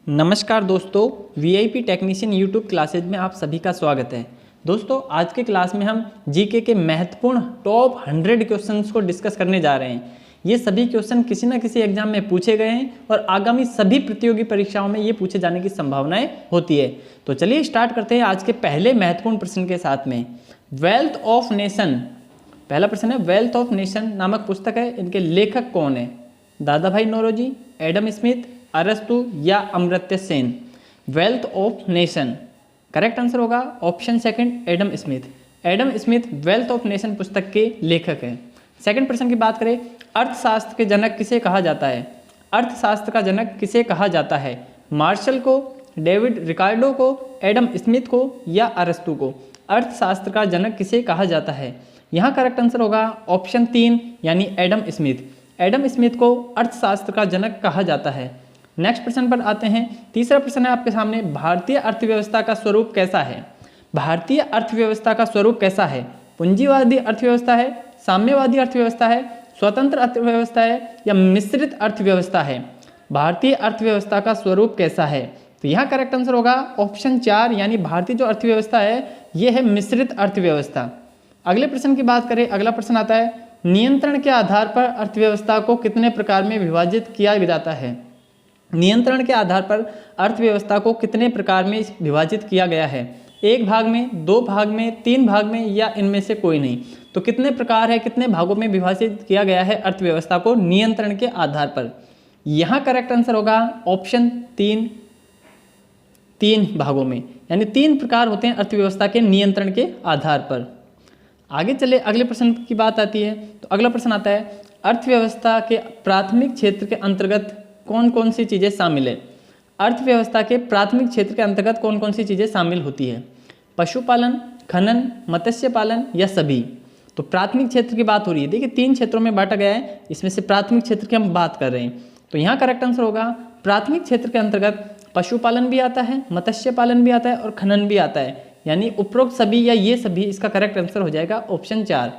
नमस्कार दोस्तों, VIP technician YouTube classes में आप सभी का स्वागत है। दोस्तों, आज के क्लास में हम जीके के महत्वपूर्ण टॉप 100 क्वेश्चंस को डिस्कस करने जा रहे हैं। ये सभी क्वेश्चन किसी न किसी एग्जाम में पूछे गए हैं और आगामी सभी प्रतियोगी परीक्षाओं में ये पूछे जाने की संभावनाएं होती है। तो चलिए स्टार्ट करते हैं आज के पहले महत्वपूर्ण प्रश्न के साथ में। वेल्थ ऑफ नेशन, पहला प्रश्न है, वेल्थ ऑफ नेशन नामक पुस्तक है, इनके लेखक कौन है? दादा भाई नौरोजी, एडम स्मिथ, अरस्तु या Amartya Sen. Wealth of nation, correct answer होगा option second, Adam Smith. Adam Smith wealth of nation पुस्तक के लेखक हैं। सेकंड प्रश्न की बात करें, अर्थशास्त्र के जनक किसे कहा जाता है? अर्थशास्त्र का जनक किसे कहा जाता है? मार्शल को, डेविड रिकार्डो को, एडम स्मिथ को या अरस्तु को? अर्थशास्त्र का जनक किसे कहा जाता है? यहाँ करेक्ट आंसर होगा ऑप्शन 3 यानी एडम स्मिथ। एडम स्मिथ को अर्थशास्त्र का जनक कहा जाता है। नेक्स्ट प्रश्न पर आते हैं। तीसरा प्रश्न है आपके सामने, भारतीय अर्थव्यवस्था का स्वरूप कैसा है? भारतीय अर्थव्यवस्था का स्वरूप कैसा है? पूंजीवादी अर्थव्यवस्था है, साम्यवादी अर्थव्यवस्था है, स्वतंत्र अर्थव्यवस्था है या मिश्रित अर्थव्यवस्था है? भारतीय अर्थव्यवस्था का स्वरूप कैसा है? तो यहाँ करेक्ट आंसर होगा ऑप्शन 4 यानी भारतीय जो अर्थव्यवस्था है ये है मिश्रित अर्थव्यवस्था। अगले प्रश्न की बात करें, अगला प्रश्न आता है, नियंत्रण के आधार पर अर्थव्यवस्था को कितने प्रकार में विभाजित किया जाता है? नियंत्रण के आधार पर अर्थव्यवस्था को कितने प्रकार में विभाजित किया गया है? एक भाग में, दो भाग में, तीन भाग में या इनमें से कोई नहीं? तो कितने प्रकार है, कितने भागों में विभाजित किया गया है अर्थव्यवस्था को नियंत्रण के आधार पर? यहाँ करेक्ट आंसर होगा ऑप्शन 3, 3 भागों में, यानी 3 प्रकार होते हैं अर्थव्यवस्था के नियंत्रण के आधार पर। आगे चले, अगले प्रश्न की बात आती है। तो अगला प्रश्न आता है, अर्थव्यवस्था के प्राथमिक क्षेत्र के अंतर्गत कौन कौन सी चीज़ें शामिल है? अर्थव्यवस्था के प्राथमिक क्षेत्र के अंतर्गत कौन कौन सी चीज़ें शामिल होती है? पशुपालन, खनन, मत्स्य पालन या सभी? तो प्राथमिक क्षेत्र की बात हो रही है। देखिए 3 क्षेत्रों में बांटा गया है, इसमें से प्राथमिक क्षेत्र की हम बात कर रहे हैं। तो यहाँ करेक्ट आंसर होगा प्राथमिक क्षेत्र के अंतर्गत पशुपालन भी आता है, मत्स्य पालन भी आता है और खनन भी आता है, यानी उपरोक्त सभी या ये सभी इसका करेक्ट आंसर हो जाएगा ऑप्शन 4।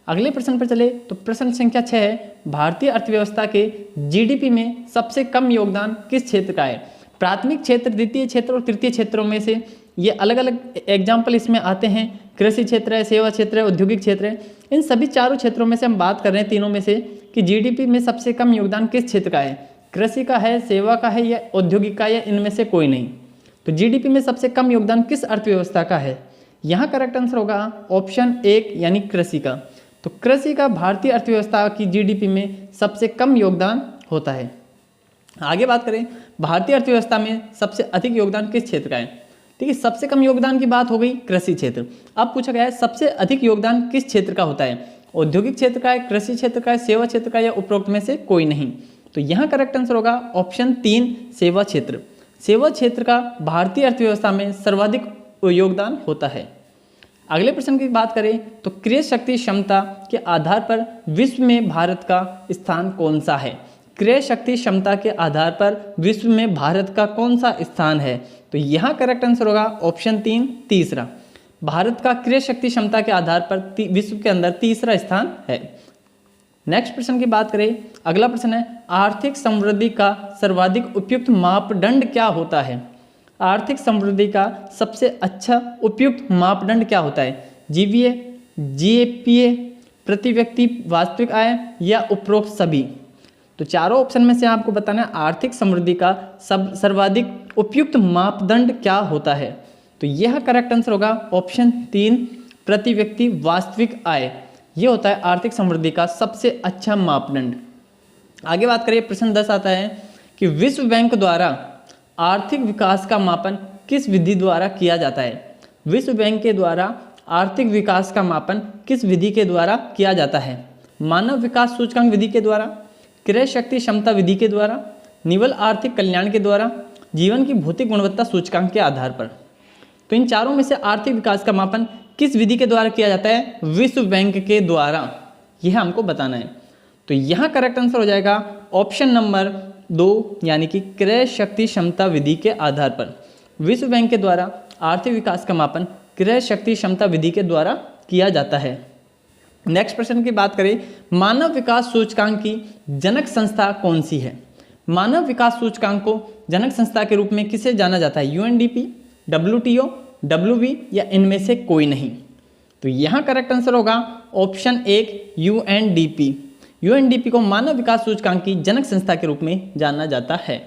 अगले प्रश्न पर चले तो प्रश्न संख्या 6 है, भारतीय अर्थव्यवस्था के जीडीपी में सबसे कम योगदान किस क्षेत्र का है? प्राथमिक क्षेत्र, द्वितीय क्षेत्र और तृतीय क्षेत्रों में से ये अलग अलग एग्जाम्पल इसमें आते हैं। कृषि क्षेत्र है, सेवा क्षेत्र है, औद्योगिक क्षेत्र है। इन सभी चारों क्षेत्रों में से हम बात कर रहे हैं, तीनों में से, कि जीडीपी में सबसे कम योगदान किस क्षेत्र का है? कृषि का है, सेवा का है या औद्योगिक का, या इनमें से कोई नहीं? तो जीडीपी में सबसे कम योगदान किस अर्थव्यवस्था का है? यहाँ करेक्ट आंसर होगा ऑप्शन 1 यानी कृषि का। तो कृषि का भारतीय अर्थव्यवस्था की जीडीपी में सबसे कम योगदान होता है। आगे बात करें, भारतीय अर्थव्यवस्था में सबसे अधिक योगदान किस क्षेत्र का है? ठीक है, सबसे कम योगदान की बात हो गई कृषि क्षेत्र। अब पूछा गया है सबसे अधिक योगदान किस क्षेत्र का होता है? औद्योगिक क्षेत्र का है, कृषि क्षेत्र का है, सेवा क्षेत्र का, या उपरोक्त में से कोई नहीं? तो यहाँ करेक्ट आंसर होगा ऑप्शन 3 सेवा क्षेत्र। सेवा क्षेत्र का भारतीय अर्थव्यवस्था में सर्वाधिक योगदान होता है। अगले प्रश्न की बात करें तो क्रय शक्ति क्षमता के आधार पर विश्व में भारत का स्थान कौन सा है? क्रय शक्ति क्षमता के आधार पर विश्व में भारत का कौन सा स्थान है? तो यहाँ करेक्ट आंसर होगा ऑप्शन 3 तीसरा। भारत का क्रय शक्ति क्षमता के आधार पर विश्व के अंदर तीसरा स्थान है। नेक्स्ट प्रश्न की बात करें, अगला प्रश्न है, आर्थिक समृद्धि का सर्वाधिक उपयुक्त मापदंड क्या होता है? आर्थिक समृद्धि का सबसे अच्छा उपयुक्त मापदंड क्या होता है? जीवीए, जीएपीए, प्रति व्यक्ति वास्तविक आय या उपरोक्त सभी? तो चारों ऑप्शन में से आपको बताना है आर्थिक समृद्धि का सर्वाधिक उपयुक्त मापदंड क्या होता है। तो यह करेक्ट आंसर होगा ऑप्शन 3 प्रति व्यक्ति वास्तविक आय। ये होता है आर्थिक समृद्धि का सबसे अच्छा मापदंड। आगे बात करें, प्रश्न 10 आता है कि विश्व बैंक द्वारा आर्थिक विकास का मापन किस विधि द्वारा किया जाता है? विश्व बैंक के द्वारा आर्थिक विकास का मापन किस विधि के द्वारा किया जाता है? मानव विकास सूचकांक विधि के द्वारा, क्रय शक्ति क्षमता विधि के द्वारा, निवल आर्थिक कल्याण के द्वारा, जीवन की भौतिक गुणवत्ता सूचकांक के आधार पर? तो इन चारों में से आर्थिक विकास का मापन किस विधि के द्वारा किया जाता है? विश्व बैंक के द्वारा। यह हमको बताना है। तो यहाँ करेक्ट आंसर हो जाएगा ऑप्शन नंबर 2 यानी कि क्रय शक्ति क्षमता विधि के आधार पर। विश्व बैंक के द्वारा आर्थिक विकास का मापन क्रय शक्ति क्षमता विधि के द्वारा किया जाता है। नेक्स्ट प्रश्न की बात करें, मानव विकास सूचकांक की जनक संस्था कौन सी है? मानव विकास सूचकांक को जनक संस्था के रूप में किसे जाना जाता है? UNDP, WTO, WB या इनमें से कोई नहीं। तो यहाँ करेक्ट आंसर होगा ऑप्शन 1 UNDP। UNDP को मानव विकास सूचकांक की जनक संस्था के रूप में जाना जाता है।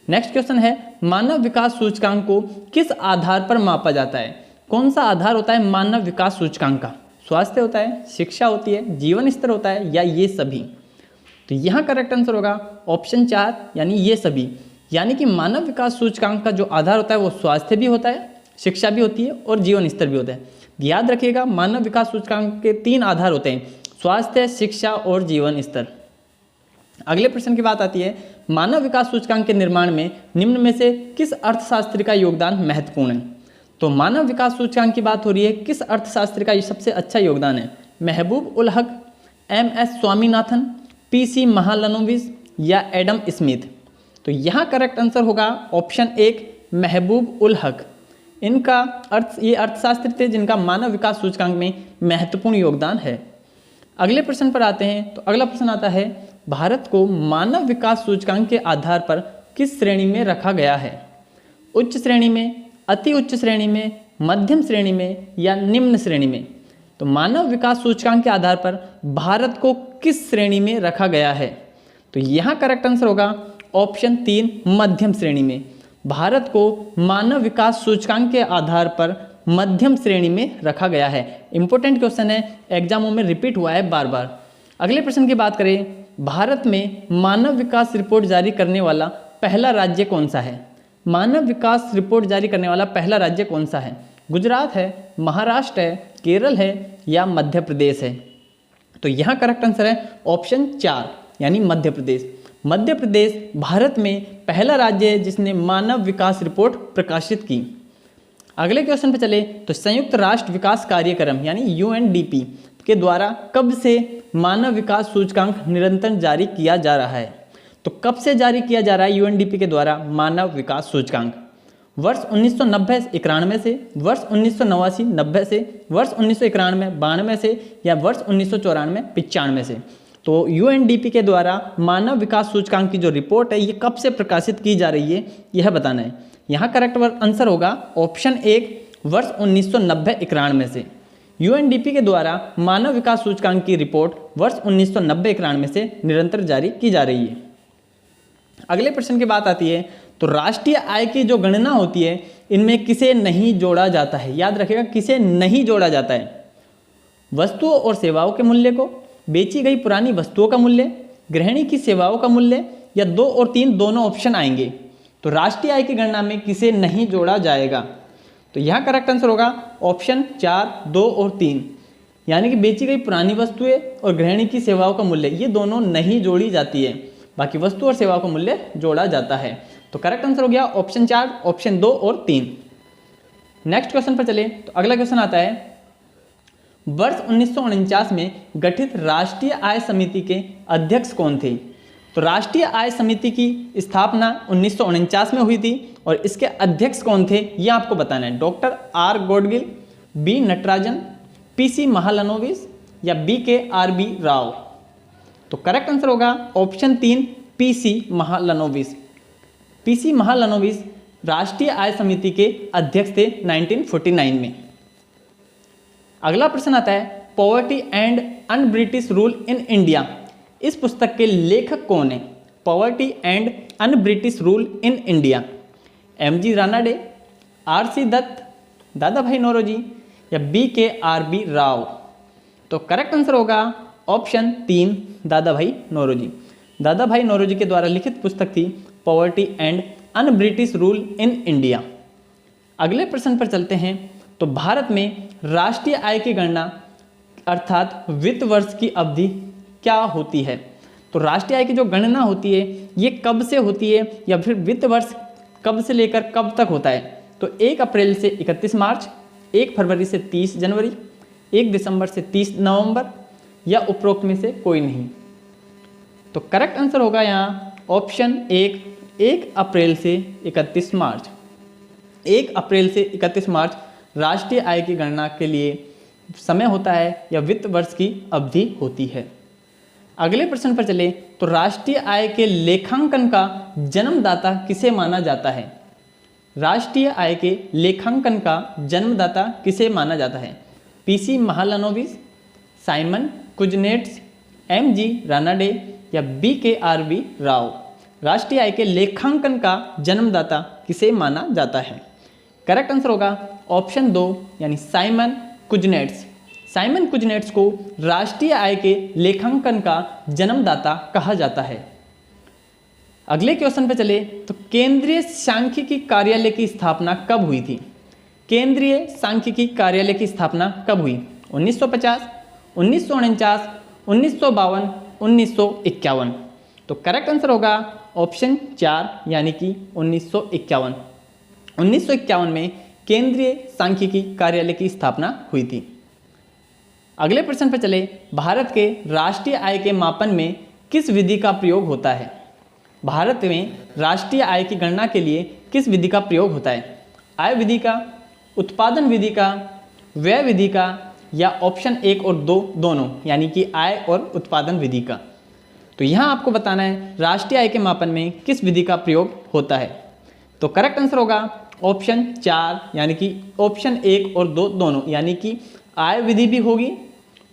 नेक्स्ट क्वेश्चन है, मानव विकास सूचकांक को किस आधार पर मापा जाता है? कौन सा आधार होता है मानव विकास सूचकांक का? स्वास्थ्य होता है, शिक्षा होती है, जीवन स्तर होता है या ये सभी? तो यहाँ करेक्ट आंसर होगा ऑप्शन 4 यानी ये सभी। यानी कि मानव विकास सूचकांक का जो आधार होता है वो स्वास्थ्य भी होता है, शिक्षा भी होती है और जीवन स्तर भी होता है। याद रखिएगा, मानव विकास सूचकांक के 3 आधार होते हैं, स्वास्थ्य, शिक्षा और जीवन स्तर। अगले प्रश्न की बात आती है, मानव विकास सूचकांक के निर्माण में निम्न में से किस अर्थशास्त्री का योगदान महत्वपूर्ण है? तो मानव विकास सूचकांक की बात हो रही है, किस अर्थशास्त्री का सबसे अच्छा योगदान है? महबूब उल हक, MS स्वामीनाथन, PC महालनोबिस या एडम स्मिथ? तो यहाँ करेक्ट आंसर होगा ऑप्शन 1 महबूब उल हक। इनका ये अर्थशास्त्री थे जिनका मानव विकास सूचकांक में महत्वपूर्ण योगदान है। अगले प्रश्न पर आते हैं। तो अगला प्रश्न आता है, भारत को मानव विकास सूचकांक के आधार पर किस श्रेणी में रखा गया है? उच्च श्रेणी में, अति उच्च श्रेणी में, मध्यम श्रेणी में या निम्न श्रेणी में? तो मानव विकास सूचकांक के आधार पर भारत को किस श्रेणी में रखा गया है? तो यहाँ करेक्ट आंसर होगा ऑप्शन 3 मध्यम श्रेणी में। भारत को मानव विकास सूचकांक के आधार पर मध्यम श्रेणी में रखा गया है। इंपॉर्टेंट क्वेश्चन है, एग्जामों में रिपीट हुआ है बार बार। अगले प्रश्न की बात करें, भारत में मानव विकास रिपोर्ट जारी करने वाला पहला राज्य कौन सा है? मानव विकास रिपोर्ट जारी करने वाला पहला राज्य कौन सा है? गुजरात है, महाराष्ट्र है, केरल है या मध्य प्रदेश है? तो यहाँ करेक्ट आंसर है ऑप्शन 4 यानी मध्य प्रदेश। मध्य प्रदेश भारत में पहला राज्य है जिसने मानव विकास रिपोर्ट प्रकाशित की। अगले क्वेश्चन पे चले तो संयुक्त राष्ट्र विकास कार्यक्रम यानी UNDP के द्वारा कब से मानव विकास सूचकांक निरंतर जारी किया जा रहा है? तो कब से जारी किया जा रहा है UNDP के द्वारा मानव विकास सूचकांक? वर्ष 1990-91 से, वर्ष 1989-90 से, वर्ष 1991-92 से या वर्ष 1994-95 से? तो UNDP के द्वारा मानव विकास सूचकांक की जो रिपोर्ट है ये कब से प्रकाशित की जा रही है यह बताना है। यहाँ करेक्ट आंसर होगा ऑप्शन 1 वर्ष 1990-91 से। UNDP के द्वारा मानव विकास सूचकांक की रिपोर्ट वर्ष 1990-91 से निरंतर जारी की जा रही है। अगले प्रश्न की बात आती है, तो राष्ट्रीय आय की जो गणना होती है इनमें किसे नहीं जोड़ा जाता है? याद रखिएगा, किसे नहीं जोड़ा जाता है? वस्तुओं और सेवाओं के मूल्य को, बेची गई पुरानी वस्तुओं का मूल्य, गृहिणी की सेवाओं का मूल्य या 2 और 3 दोनों ऑप्शन आएंगे। तो राष्ट्रीय आय की गणना में किसे नहीं जोड़ा जाएगा? तो यहाँ करेक्ट आंसर होगा ऑप्शन 4, 2 और 3 यानी कि बेची गई पुरानी वस्तुएं और गृहिणी की सेवाओं का मूल्य ये दोनों नहीं जोड़ी जाती है, बाकी वस्तु और सेवाओं का मूल्य जोड़ा जाता है। तो करेक्ट आंसर हो गया ऑप्शन 4, ऑप्शन 2 और 3। नेक्स्ट क्वेश्चन पर चले तो अगला क्वेश्चन आता है, वर्ष 1949 में गठित राष्ट्रीय आय समिति के अध्यक्ष कौन थे? तो राष्ट्रीय आय समिति की स्थापना 1949 में हुई थी और इसके अध्यक्ष कौन थे ये आपको बताना है। Doctor R Gadgil, B Natarajan, PC Mahalanobis या BKRB राव? तो करेक्ट आंसर होगा option 3 PC Mahalanobis. PC Mahalanobis राष्ट्रीय आय समिति के अध्यक्ष थे 1949 में। अगला प्रश्न आता है, poverty and un British rule in India इस पुस्तक के लेखक कौन है? Poverty and un British rule in India, MG Ranade, RC Dutt, Dadabhai Naoroji या BKRB राव? तो करेक्ट आंसर होगा ऑप्शन 3 दादा भाई नौरोजी। दादा भाई नौरोजी के द्वारा लिखित पुस्तक थी poverty and un British rule in India. अगले प्रश्न पर चलते हैं। तो भारत में राष्ट्रीय आय की गणना अर्थात वित्त वर्ष की अवधि क्या होती है? तो राष्ट्रीय आय की जो गणना होती है ये कब से होती है या फिर वित्त वर्ष कब से लेकर कब तक होता है? तो 1 अप्रैल से 31 मार्च, 1 फरवरी से 30 जनवरी, 1 दिसंबर से 30 नवंबर या उपरोक्त में से कोई नहीं? तो करेक्ट आंसर होगा यहाँ ऑप्शन 1 अप्रैल से 31 मार्च। 1 अप्रैल से 31 मार्च राष्ट्रीय आय की गणना के लिए समय होता है या वित्त वर्ष की अवधि होती है। अगले प्रश्न पर चले तो राष्ट्रीय आय के लेखांकन का जन्मदाता किसे माना जाता है? राष्ट्रीय आय के लेखांकन का जन्मदाता किसे माना जाता है? PC Mahalanobis, Simon Kuznets, MG Ranade या बीकेआरबी राव। राष्ट्रीय आय के लेखांकन का जन्मदाता किसे माना जाता है? करेक्ट आंसर होगा ऑप्शन 2 यानी साइमन कुजनेट्स। साइमन कुजनेट्स को राष्ट्रीय आय के लेखांकन का जन्मदाता कहा जाता है। अगले क्वेश्चन पे चले तो केंद्रीय सांख्यिकी कार्यालय की स्थापना कब हुई थी? केंद्रीय सांख्यिकी कार्यालय की स्थापना कब हुई? 1950, 1949, 1952, 1951। तो करेक्ट आंसर होगा ऑप्शन 4 यानी कि 1951। 1951 में केंद्रीय सांख्यिकी कार्यालय की स्थापना हुई थी। अगले प्रश्न पर चले, भारत के राष्ट्रीय आय के मापन में किस विधि का प्रयोग होता है? भारत में राष्ट्रीय आय की गणना के लिए किस विधि का प्रयोग होता है? आय विधि का, उत्पादन विधि का, व्यय विधि का या ऑप्शन 1 और 2 दोनों यानी कि आय और उत्पादन विधि का? तो यहाँ आपको बताना है राष्ट्रीय आय के मापन में किस विधि का प्रयोग होता है। तो करेक्ट आंसर होगा ऑप्शन 4 यानी कि ऑप्शन 1 और 2 दोनों यानी कि आय विधि भी होगी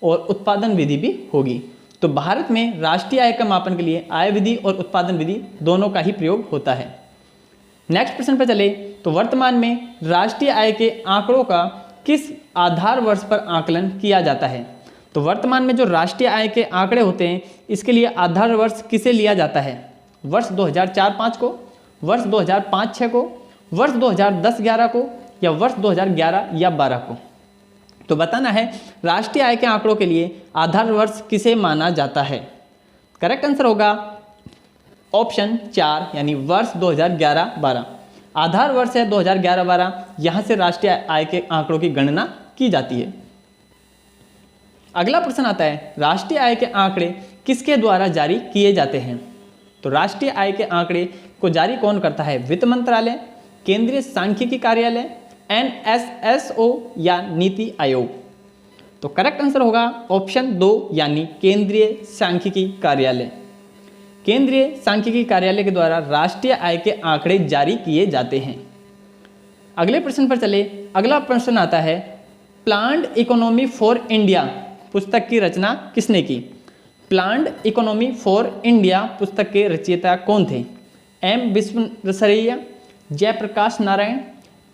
और उत्पादन विधि भी होगी। तो भारत में राष्ट्रीय आय का मापन के लिए आय विधि और उत्पादन विधि दोनों का ही प्रयोग होता है। नेक्स्ट प्रश्न पर चले तो वर्तमान में राष्ट्रीय आय के आंकड़ों का किस आधार वर्ष पर आकलन किया जाता है? तो वर्तमान में जो राष्ट्रीय आय के आंकड़े होते हैं इसके लिए आधार वर्ष किसे लिया जाता है? वर्ष 2004-05 को, वर्ष 2005-06 को, वर्ष 2010-11 को या वर्ष 2011 या 12 को? तो बताना है राष्ट्रीय आय के आंकड़ों के लिए आधार वर्ष किसे माना जाता है। करेक्ट आंसर होगा ऑप्शन 4 यानी वर्ष 2011-12। आधार वर्ष है 2011-12, यहाँ से राष्ट्रीय आय के आंकड़ों की गणना की जाती है। अगला प्रश्न आता है राष्ट्रीय आय के आंकड़े किसके द्वारा जारी किए जाते हैं? तो राष्ट्रीय आय के आंकड़े को जारी कौन करता है? वित्त मंत्रालय, केंद्रीय सांख्यिकी कार्यालय, NSSO या नीति आयोग? तो करेक्ट आंसर होगा ऑप्शन 2 यानी केंद्रीय सांख्यिकी कार्यालय। केंद्रीय सांख्यिकी कार्यालय के द्वारा राष्ट्रीय आय के आंकड़े जारी किए जाते हैं। अगले प्रश्न पर चले। अगला प्रश्न आता है प्लान्ड इकोनॉमी फॉर इंडिया पुस्तक की रचना किसने की? प्लान्ड इकोनॉमी फॉर इंडिया पुस्तक के रचयिता कौन थे? M विश्वेश्वरैया, जयप्रकाश नारायण,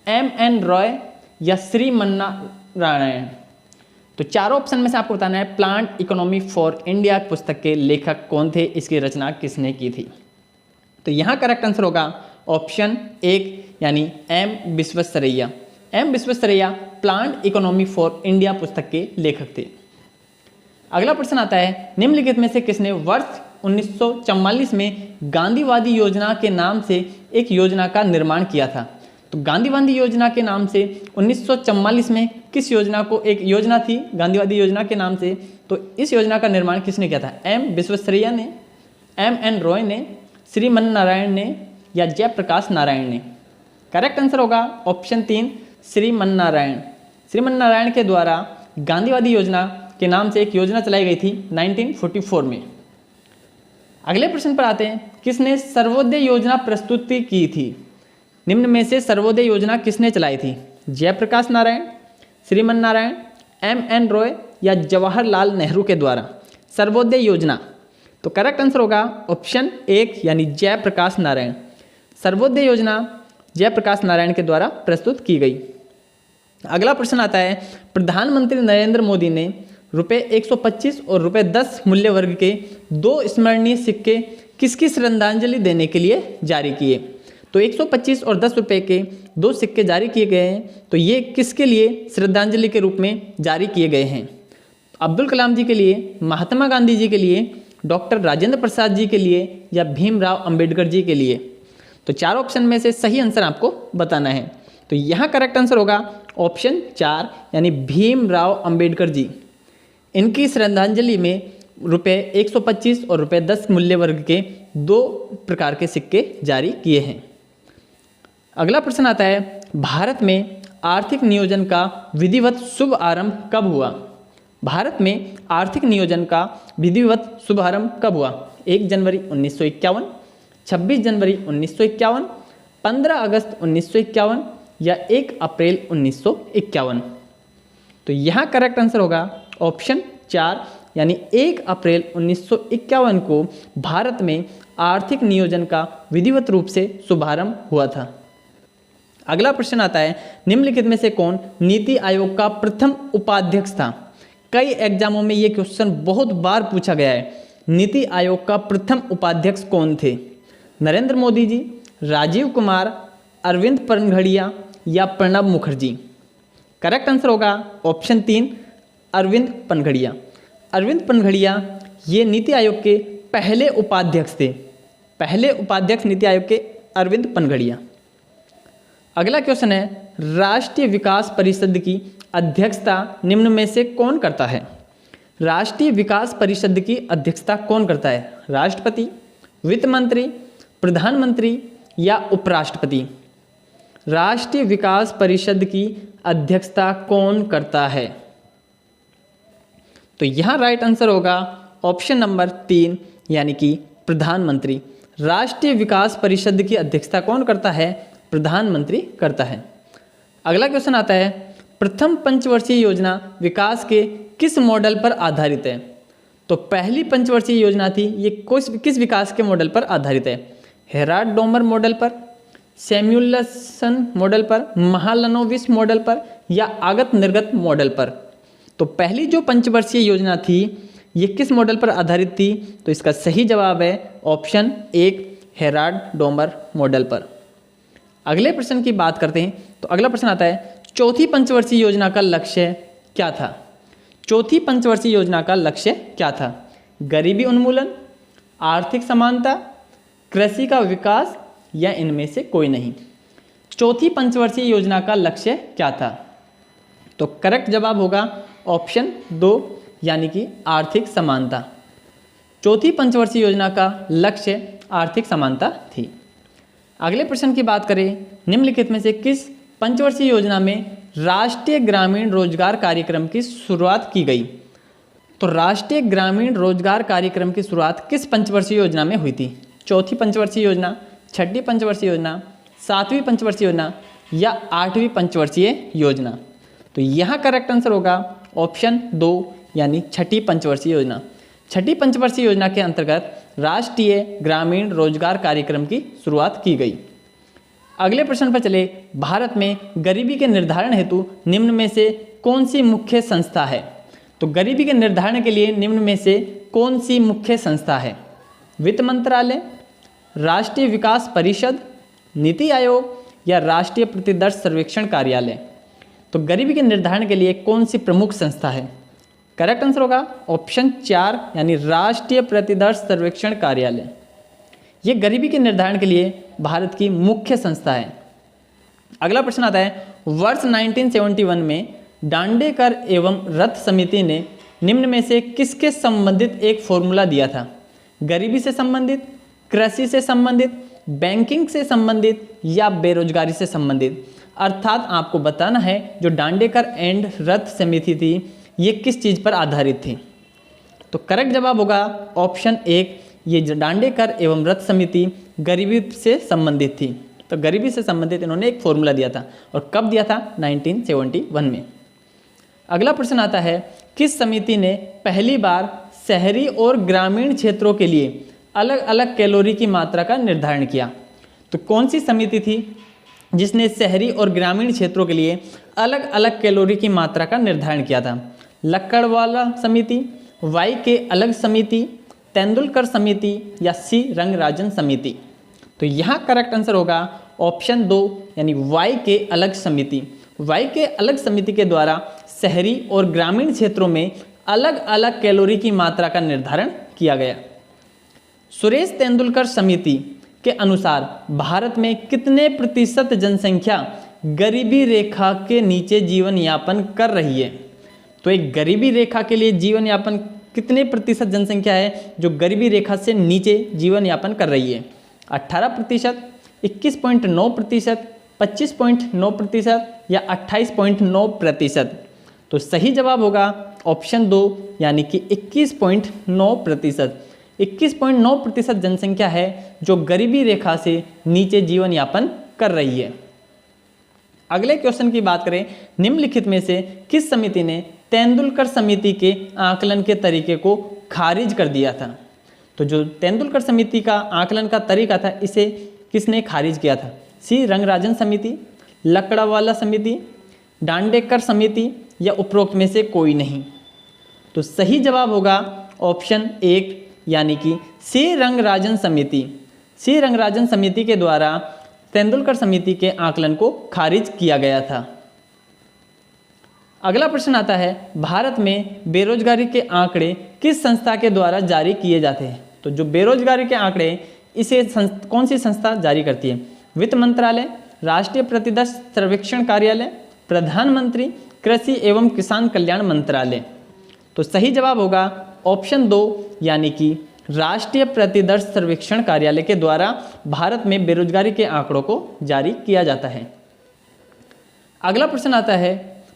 MN रॉय या श्रीमन्नारायण? तो चारों ऑप्शन में से आपको बताना है प्लान्ड इकोनॉमी फॉर इंडिया पुस्तक के लेखक कौन थे, इसकी रचना किसने की थी? तो यहाँ करेक्ट आंसर होगा ऑप्शन 1 यानी M Visvesvaraya. M Visvesvaraya planned economy for India पुस्तक के लेखक थे। अगला प्रश्न आता है निम्नलिखित में से किसने वर्ष 1944 में गांधीवादी योजना के नाम से एक योजना का निर्माण किया था? तो गांधीवादी योजना के नाम से 1944 में किस योजना को, एक योजना थी गांधीवादी योजना के नाम से, तो इस योजना का निर्माण किसने किया था? M विश्वेश्वरैया ने, MN रॉय ने, श्रीमन्नारायण ने या जयप्रकाश नारायण ने? करेक्ट आंसर होगा ऑप्शन 3 श्रीमन्नारायण। श्रीमन्नारायण के द्वारा गांधीवादी योजना के नाम से एक योजना चलाई गई थी 1944 में। अगले प्रश्न पर आते हैं किसने सर्वोदय योजना प्रस्तुति की थी? निम्न में से सर्वोदय योजना किसने चलाई थी? जयप्रकाश नारायण, श्रीमन्नारायण, MN रॉय या जवाहरलाल नेहरू के द्वारा? सर्वोदय योजना, तो करेक्ट आंसर होगा ऑप्शन 1 यानी जयप्रकाश नारायण। सर्वोदय योजना जयप्रकाश नारायण के द्वारा प्रस्तुत की गई। अगला प्रश्न आता है प्रधानमंत्री नरेंद्र मोदी ने रुपये 125 और रुपये 10 मूल्य वर्ग के 2 स्मरणीय सिक्के किसकी श्रद्धांजलि देने के लिए जारी किए? तो 125 और 10 रुपये के 2 सिक्के जारी किए गए हैं, तो ये किसके लिए श्रद्धांजलि के रूप में जारी किए गए हैं? अब्दुल कलाम जी के लिए, महात्मा गांधी जी के लिए, डॉक्टर राजेंद्र प्रसाद जी के लिए या भीमराव अंबेडकर जी के लिए? तो चारों ऑप्शन में से सही आंसर आपको बताना है। तो यहाँ करेक्ट आंसर होगा ऑप्शन 4 यानी भीमराव अंबेडकर जी। इनकी श्रद्धांजलि में रुपये 125 और रुपये 10 मूल्य वर्ग के 2 प्रकार के सिक्के जारी किए हैं। अगला प्रश्न आता है भारत में आर्थिक नियोजन का विधिवत शुभ आरंभ कब हुआ? भारत में आर्थिक नियोजन का विधिवत शुभारंभ कब हुआ? 1 जनवरी 1951, 26 जनवरी 1951, 15 अगस्त 1951 या 1 अप्रैल 1951? तो यहाँ करेक्ट आंसर होगा ऑप्शन 4 यानी 1 अप्रैल 1951 को भारत में आर्थिक नियोजन का विधिवत रूप से शुभारंभ हुआ था। अगला प्रश्न आता है, निम्नलिखित में से कौन नीति आयोग का प्रथम उपाध्यक्ष था? कई एग्जामों में ये क्वेश्चन बहुत बार पूछा गया है। नीति आयोग का प्रथम उपाध्यक्ष कौन थे? नरेंद्र मोदी जी, राजीव कुमार, अरविंद पनघड़िया या प्रणब मुखर्जी? करेक्ट आंसर होगा ऑप्शन 3 अरविंद पनघड़िया। अरविंद पनघड़िया ये नीति आयोग के पहले उपाध्यक्ष थे। पहले उपाध्यक्ष नीति आयोग के अरविंद पनघड़िया। अगला क्वेश्चन है, राष्ट्रीय विकास परिषद की अध्यक्षता निम्न में से कौन करता है? राष्ट्रीय विकास परिषद की अध्यक्षता कौन करता है? राष्ट्रपति, वित्त मंत्री, प्रधानमंत्री या उपराष्ट्रपति? राष्ट्रीय विकास परिषद की अध्यक्षता कौन करता है? तो यहाँ राइट आंसर होगा ऑप्शन नंबर 3 यानी कि प्रधानमंत्री। राष्ट्रीय विकास परिषद की अध्यक्षता कौन करता है? प्रधानमंत्री करता है। अगला क्वेश्चन आता है, प्रथम पंचवर्षीय योजना विकास के किस मॉडल पर आधारित है? तो पहली पंचवर्षीय योजना थी, ये किस विकास के मॉडल पर आधारित है? हेराल्ड डोमर मॉडल पर, सैमुएलसन मॉडल पर, महालनोबिस मॉडल पर या आगत निर्गत मॉडल पर? तो पहली जो पंचवर्षीय योजना थी ये किस मॉडल पर आधारित थी? तो इसका सही जवाब है ऑप्शन 1 हेराल्ड डोमर मॉडल पर। अगले प्रश्न की बात करते हैं। तो अगला प्रश्न आता है, चौथी पंचवर्षीय योजना का लक्ष्य क्या था? चौथी पंचवर्षीय योजना का लक्ष्य क्या था? गरीबी उन्मूलन, आर्थिक समानता, कृषि का विकास या इनमें से कोई नहीं? चौथी पंचवर्षीय योजना का लक्ष्य क्या था? तो करेक्ट जवाब होगा ऑप्शन 2 यानी कि आर्थिक समानता। चौथी पंचवर्षीय योजना का लक्ष्य आर्थिक समानता थी। अगले प्रश्न की बात करें, निम्नलिखित में से किस पंचवर्षीय योजना में राष्ट्रीय ग्रामीण रोजगार कार्यक्रम की शुरुआत की गई? तो राष्ट्रीय ग्रामीण रोजगार कार्यक्रम की शुरुआत किस पंचवर्षीय योजना में हुई थी? चौथी पंचवर्षीय योजना, छठी पंचवर्षीय योजना, सातवीं पंचवर्षीय योजना या आठवीं पंचवर्षीय योजना? तो यहाँ करेक्ट आंसर होगा ऑप्शन 2 यानी छठी पंचवर्षीय योजना। छठी पंचवर्षीय योजना के अंतर्गत राष्ट्रीय ग्रामीण रोजगार कार्यक्रम की शुरुआत की गई। अगले प्रश्न पर चले, भारत में गरीबी के निर्धारण हेतु निम्न में से कौन सी मुख्य संस्था है? तो गरीबी के निर्धारण के लिए निम्न में से कौन सी मुख्य संस्था है? वित्त मंत्रालय, राष्ट्रीय विकास परिषद, नीति आयोग या राष्ट्रीय प्रतिदर्श सर्वेक्षण कार्यालय? तो गरीबी के निर्धारण के लिए कौन सी प्रमुख संस्था है? करेक्ट आंसर होगा ऑप्शन 4 यानी राष्ट्रीय प्रतिदर्श सर्वेक्षण कार्यालय। ये गरीबी के निर्धारण के लिए भारत की मुख्य संस्था है। अगला प्रश्न आता है, वर्ष 1971 में दांडेकर एवं रथ समिति ने निम्न में से किसके संबंधित एक फॉर्मूला दिया था? गरीबी से संबंधित, कृषि से संबंधित, बैंकिंग से संबंधित या बेरोजगारी से संबंधित? अर्थात आपको बताना है जो दांडेकर एंड रथ समिति थी ये किस चीज़ पर आधारित थी? तो करेक्ट जवाब होगा ऑप्शन 1, ये दांडेकर एवं रथ समिति गरीबी से संबंधित थी। तो गरीबी से संबंधित इन्होंने एक फॉर्मूला दिया था और कब दिया था? 1971 में। अगला प्रश्न आता है, किस समिति ने पहली बार शहरी और ग्रामीण क्षेत्रों के लिए अलग अलग कैलोरी की मात्रा का निर्धारण किया? तो कौन सी समिति थी जिसने शहरी और ग्रामीण क्षेत्रों के लिए अलग अलग कैलोरी की मात्रा का निर्धारण किया था? लक्कड़वाला समिति, वाई के अलग समिति, तेंदुलकर समिति या सी रंगराजन समिति? तो यहाँ करेक्ट आंसर होगा ऑप्शन 2 यानी वाई के अलग समिति। वाई के अलग समिति के द्वारा शहरी और ग्रामीण क्षेत्रों में अलग अलग कैलोरी की मात्रा का निर्धारण किया गया। सुरेश तेंदुलकर समिति के अनुसार भारत में कितने प्रतिशत जनसंख्या गरीबी रेखा के नीचे जीवन यापन कर रही है? तो एक गरीबी रेखा के लिए जीवन यापन कितने प्रतिशत जनसंख्या है जो गरीबी रेखा से नीचे जीवन यापन कर रही है? 18%, 21.9%, 25.9% या 28.9%? तो सही जवाब होगा ऑप्शन 2 यानी कि 21.9%। 21.9% जनसंख्या है जो गरीबी रेखा से नीचे जीवन यापन कर रही है। अगले क्वेश्चन की बात करें, निम्नलिखित में से किस समिति ने तेंदुलकर समिति के आकलन के तरीके को खारिज कर दिया था? तो जो तेंदुलकर समिति का आकलन का तरीका था, इसे किसने खारिज किया था? सी रंगराजन समिति, लकड़ावाला समिति, दांडेकर समिति या उपरोक्त में से कोई नहीं? तो सही जवाब होगा ऑप्शन 1 यानी कि सी रंगराजन समिति। सी रंगराजन समिति के द्वारा तेंदुलकर समिति के आकलन को खारिज किया गया था। अगला प्रश्न आता है, भारत में बेरोजगारी के आंकड़े किस संस्था के द्वारा जारी किए जाते हैं? तो जो बेरोजगारी के आंकड़े इसे कौन सी संस्था जारी करती है? वित्त मंत्रालय, राष्ट्रीय प्रतिदर्श सर्वेक्षण कार्यालय, प्रधानमंत्री कृषि एवं किसान कल्याण मंत्रालय। तो सही जवाब होगा ऑप्शन 2 यानी कि राष्ट्रीय प्रतिदर्श सर्वेक्षण कार्यालय के द्वारा भारत में बेरोजगारी के आंकड़ों को जारी किया जाता है। अगला प्रश्न आता है,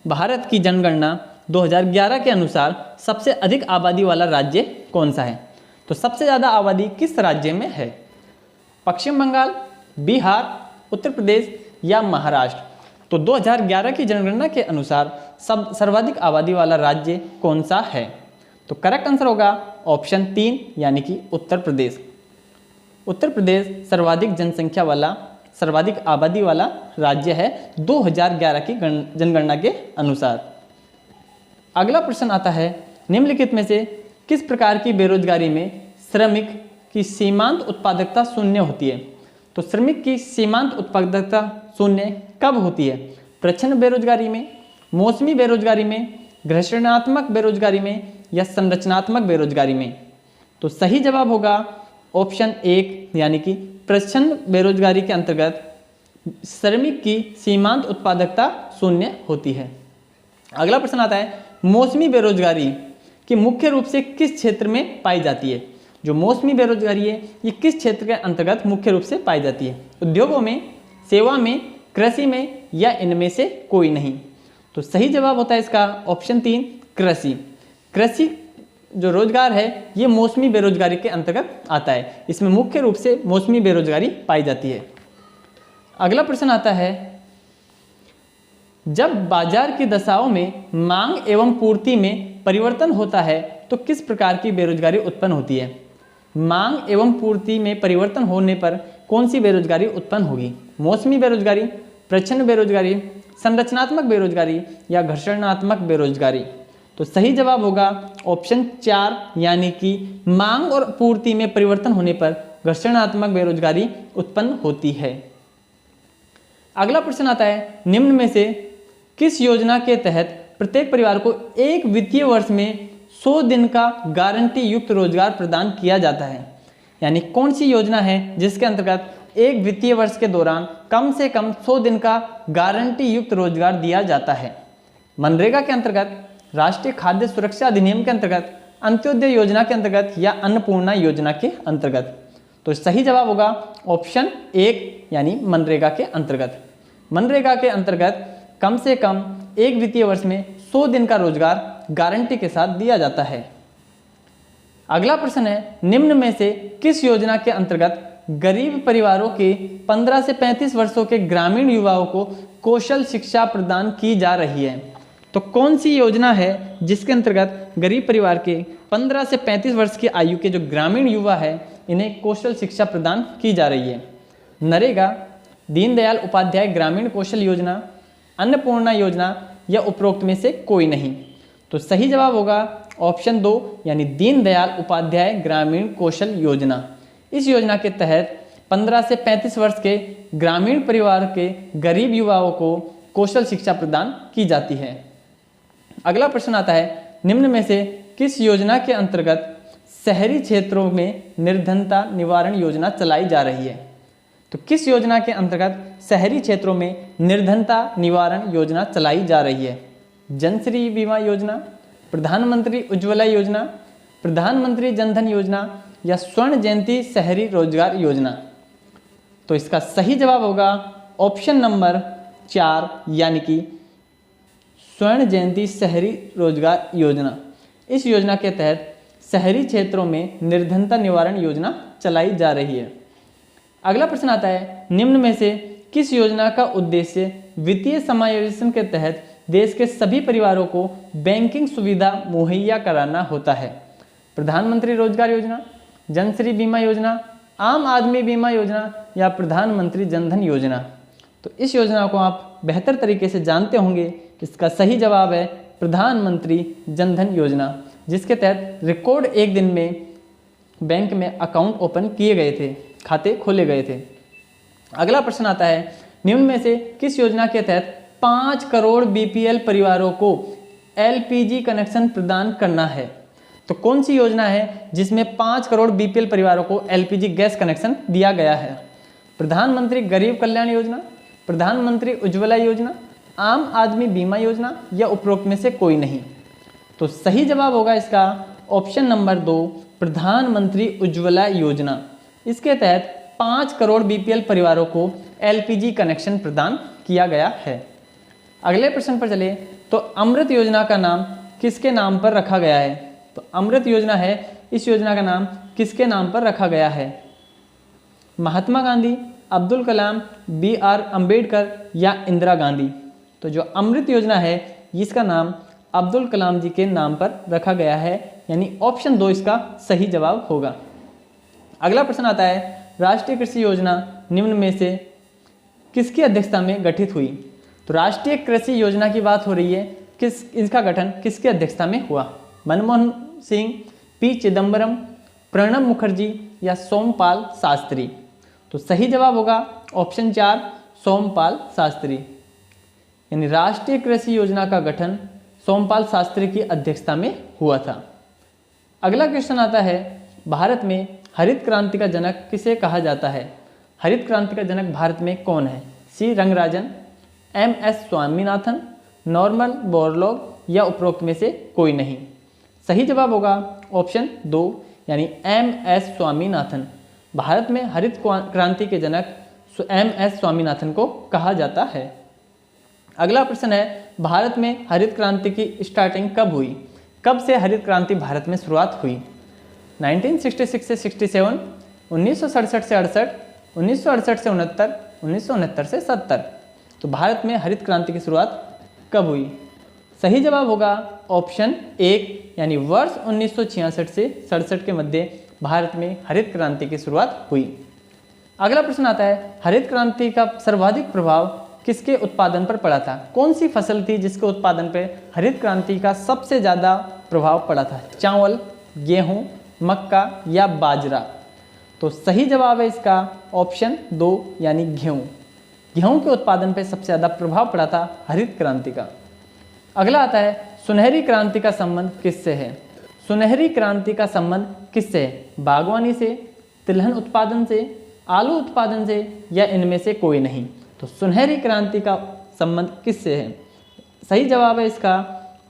भारत की जनगणना 2011 के अनुसार सबसे अधिक आबादी वाला राज्य कौन सा है? तो सबसे ज़्यादा आबादी किस राज्य में है? पश्चिम बंगाल, बिहार, उत्तर प्रदेश या महाराष्ट्र? तो 2011 की जनगणना के अनुसार सर्वाधिक आबादी वाला राज्य कौन सा है? तो करेक्ट आंसर होगा ऑप्शन 3 यानी कि उत्तर प्रदेश। उत्तर प्रदेश सर्वाधिक जनसंख्या वाला, सर्वाधिक आबादी वाला राज्य है 2011 की जनगणना के अनुसार। अगला प्रश्न आता है, निम्नलिखित में से किस प्रकार की बेरोजगारी में श्रमिक की सीमांत उत्पादकता शून्य होती है? तो श्रमिक की सीमांत उत्पादकता शून्य कब होती है? प्रच्छन्न बेरोजगारी में, मौसमी बेरोजगारी में, घर्षणात्मक बेरोजगारी में या संरचनात्मक बेरोजगारी में? तो सही जवाब होगा ऑप्शन 1 यानी कि प्रच्छन्न बेरोजगारी के अंतर्गत श्रमिक की सीमांत उत्पादकता शून्य होती है। अगला प्रश्न आता है, मौसमी बेरोजगारी की मुख्य रूप से किस क्षेत्र में पाई जाती है? जो मौसमी बेरोजगारी है ये किस क्षेत्र के अंतर्गत मुख्य रूप से पाई जाती है? उद्योगों में, सेवा में, कृषि में या इनमें से कोई नहीं? तो सही जवाब होता है इसका ऑप्शन 3 कृषि। कृषि जो रोजगार है ये मौसमी बेरोजगारी के अंतर्गत आता है, इसमें मुख्य रूप से मौसमी बेरोजगारी पाई जाती है। अगला प्रश्न आता है, जब बाजार की दशाओं में मांग एवं पूर्ति में परिवर्तन होता है तो किस प्रकार की बेरोजगारी उत्पन्न होती है? मांग एवं पूर्ति में परिवर्तन होने पर कौन सी बेरोजगारी उत्पन्न होगी? मौसमी बेरोजगारी, प्रच्छन्न बेरोजगारी, संरचनात्मक बेरोजगारी या घर्षणात्मक बेरोजगारी? तो सही जवाब होगा ऑप्शन 4 यानी कि मांग और पूर्ति में परिवर्तन होने पर घर्षणात्मक बेरोजगारी उत्पन्न होती है। अगला प्रश्न आता है, निम्न में से किस योजना के तहत प्रत्येक परिवार को एक वित्तीय वर्ष में 100 दिन का गारंटी युक्त रोजगार प्रदान किया जाता है? यानी कौन सी योजना है जिसके अंतर्गत एक वित्तीय वर्ष के दौरान कम से कम 100 दिन का गारंटी युक्त रोजगार दिया जाता है? मनरेगा के अंतर्गत, राष्ट्रीय खाद्य सुरक्षा अधिनियम के अंतर्गत, अंत्योदय योजना के अंतर्गत या अन्नपूर्णा योजना के अंतर्गत? तो सही जवाब होगा ऑप्शन 1 यानी मनरेगा के अंतर्गत। मनरेगा के अंतर्गत कम से कम एक वित्तीय वर्ष में 100 दिन का रोजगार गारंटी के साथ दिया जाता है। अगला प्रश्न है, निम्न में से किस योजना के अंतर्गत गरीब परिवारों के 15 से 35 वर्षों के ग्रामीण युवाओं को कौशल शिक्षा प्रदान की जा रही है? तो कौन सी योजना है जिसके अंतर्गत गरीब परिवार के 15 से 35 वर्ष की आयु के जो ग्रामीण युवा है इन्हें कौशल शिक्षा प्रदान की जा रही है? नरेगा, दीनदयाल उपाध्याय ग्रामीण कौशल योजना, अन्नपूर्णा योजना या उपरोक्त में से कोई नहीं? तो सही जवाब होगा ऑप्शन 2 यानी दीनदयाल उपाध्याय ग्रामीण कौशल योजना। इस योजना के तहत 15 से 35 वर्ष के ग्रामीण परिवार के गरीब युवाओं को कौशल शिक्षा प्रदान की जाती है। अगला प्रश्न आता है, निम्न में से किस योजना के अंतर्गत शहरी क्षेत्रों में निर्धनता निवारण योजना चलाई जा रही है? तो किस योजना के अंतर्गत शहरी क्षेत्रों में निर्धनता निवारण योजना चलाई जा रही है? जनश्री बीमा योजना, प्रधानमंत्री उज्ज्वला योजना, प्रधानमंत्री जनधन योजना या स्वर्ण जयंती शहरी रोजगार योजना? तो इसका सही जवाब होगा ऑप्शन नंबर 4 यानी कि स्वर्ण जयंती शहरी रोजगार योजना। इस योजना के तहत शहरी क्षेत्रों में निर्धनता निवारण योजना चलाई जा रही है। अगला प्रश्न आता है, निम्न में से किस योजना का उद्देश्य वित्तीय समावेशन के तहत देश के सभी परिवारों को बैंकिंग सुविधा मुहैया कराना होता है? प्रधानमंत्री रोजगार योजना, जनश्री बीमा योजना, आम आदमी बीमा योजना या प्रधानमंत्री जनधन योजना? तो इस योजना को आप बेहतर तरीके से जानते होंगे। इसका सही जवाब है प्रधानमंत्री जनधन योजना, जिसके तहत रिकॉर्ड एक दिन में बैंक में अकाउंट ओपन किए गए थे, खाते खोले गए थे। अगला प्रश्न आता है, निम्न में से किस योजना के तहत 5 करोड़ बीपीएल परिवारों को एलपीजी कनेक्शन प्रदान करना है? तो कौन सी योजना है जिसमें 5 करोड़ बीपीएल परिवारों को एलपीजी गैस कनेक्शन दिया गया है? प्रधानमंत्री गरीब कल्याण योजना, प्रधानमंत्री उज्ज्वला योजना, आम आदमी बीमा योजना या उपरोक्त में से कोई नहीं? तो सही जवाब होगा इसका ऑप्शन नंबर 2, प्रधानमंत्री उज्ज्वला योजना। इसके तहत 5 करोड़ बीपीएल परिवारों को एलपीजी कनेक्शन प्रदान किया गया है। अगले प्रश्न पर चले तो अमृत योजना का नाम किसके नाम पर रखा गया है? तो अमृत योजना है, इस योजना का नाम किसके नाम पर रखा गया है? महात्मा गांधी, अब्दुल कलाम, BR अम्बेडकर या इंदिरा गांधी? तो जो अमृत योजना है इसका नाम अब्दुल कलाम जी के नाम पर रखा गया है, यानी ऑप्शन 2 इसका सही जवाब होगा। अगला प्रश्न आता है, राष्ट्रीय कृषि योजना निम्न में से किसकी अध्यक्षता में गठित हुई? तो राष्ट्रीय कृषि योजना की बात हो रही है, इसका गठन किसकी अध्यक्षता में हुआ? मनमोहन सिंह, P चिदम्बरम, प्रणब मुखर्जी या सोमपाल शास्त्री? तो सही जवाब होगा ऑप्शन 4, सोमपाल शास्त्री। यानी राष्ट्रीय कृषि योजना का गठन सोमपाल शास्त्री की अध्यक्षता में हुआ था। अगला क्वेश्चन आता है, भारत में हरित क्रांति का जनक किसे कहा जाता है? हरित क्रांति का जनक भारत में कौन है? C Rangarajan, MS Swaminathan, Norman Borlaug या उपरोक्त में से कोई नहीं? सही जवाब होगा ऑप्शन 2, यानी MS स्वामीनाथन। भारत में हरित क्रांति के जनक MS स्वामीनाथन को कहा जाता है। अगला प्रश्न है, भारत में हरित क्रांति की स्टार्टिंग कब हुई? कब से हरित क्रांति भारत में शुरुआत हुई? 1966 से 67, 1967 से 68, 1968 से 69, 1969 से 70? तो भारत में हरित क्रांति की शुरुआत कब हुई? सही जवाब होगा ऑप्शन 1, यानी वर्ष 1966 से 67 के मध्य भारत में हरित क्रांति की शुरुआत हुई। अगला प्रश्न आता है, हरित क्रांति का सर्वाधिक प्रभाव किसके उत्पादन पर पड़ा था? कौन सी फसल थी जिसके उत्पादन पर हरित क्रांति का सबसे ज़्यादा प्रभाव पड़ा था? चावल, गेहूँ, मक्का या बाजरा? तो सही जवाब है इसका ऑप्शन 2, यानी गेहूँ। गेहूँ के उत्पादन पर सबसे ज़्यादा प्रभाव पड़ा था हरित क्रांति का। अगला आता है, सुनहरी क्रांति का संबंध किससे है? सुनहरी क्रांति का संबंध किससे है? बागवानी से, तिलहन उत्पादन से, आलू उत्पादन से या इनमें से कोई नहीं? तो सुनहरी क्रांति का संबंध किससे है? सही जवाब है इसका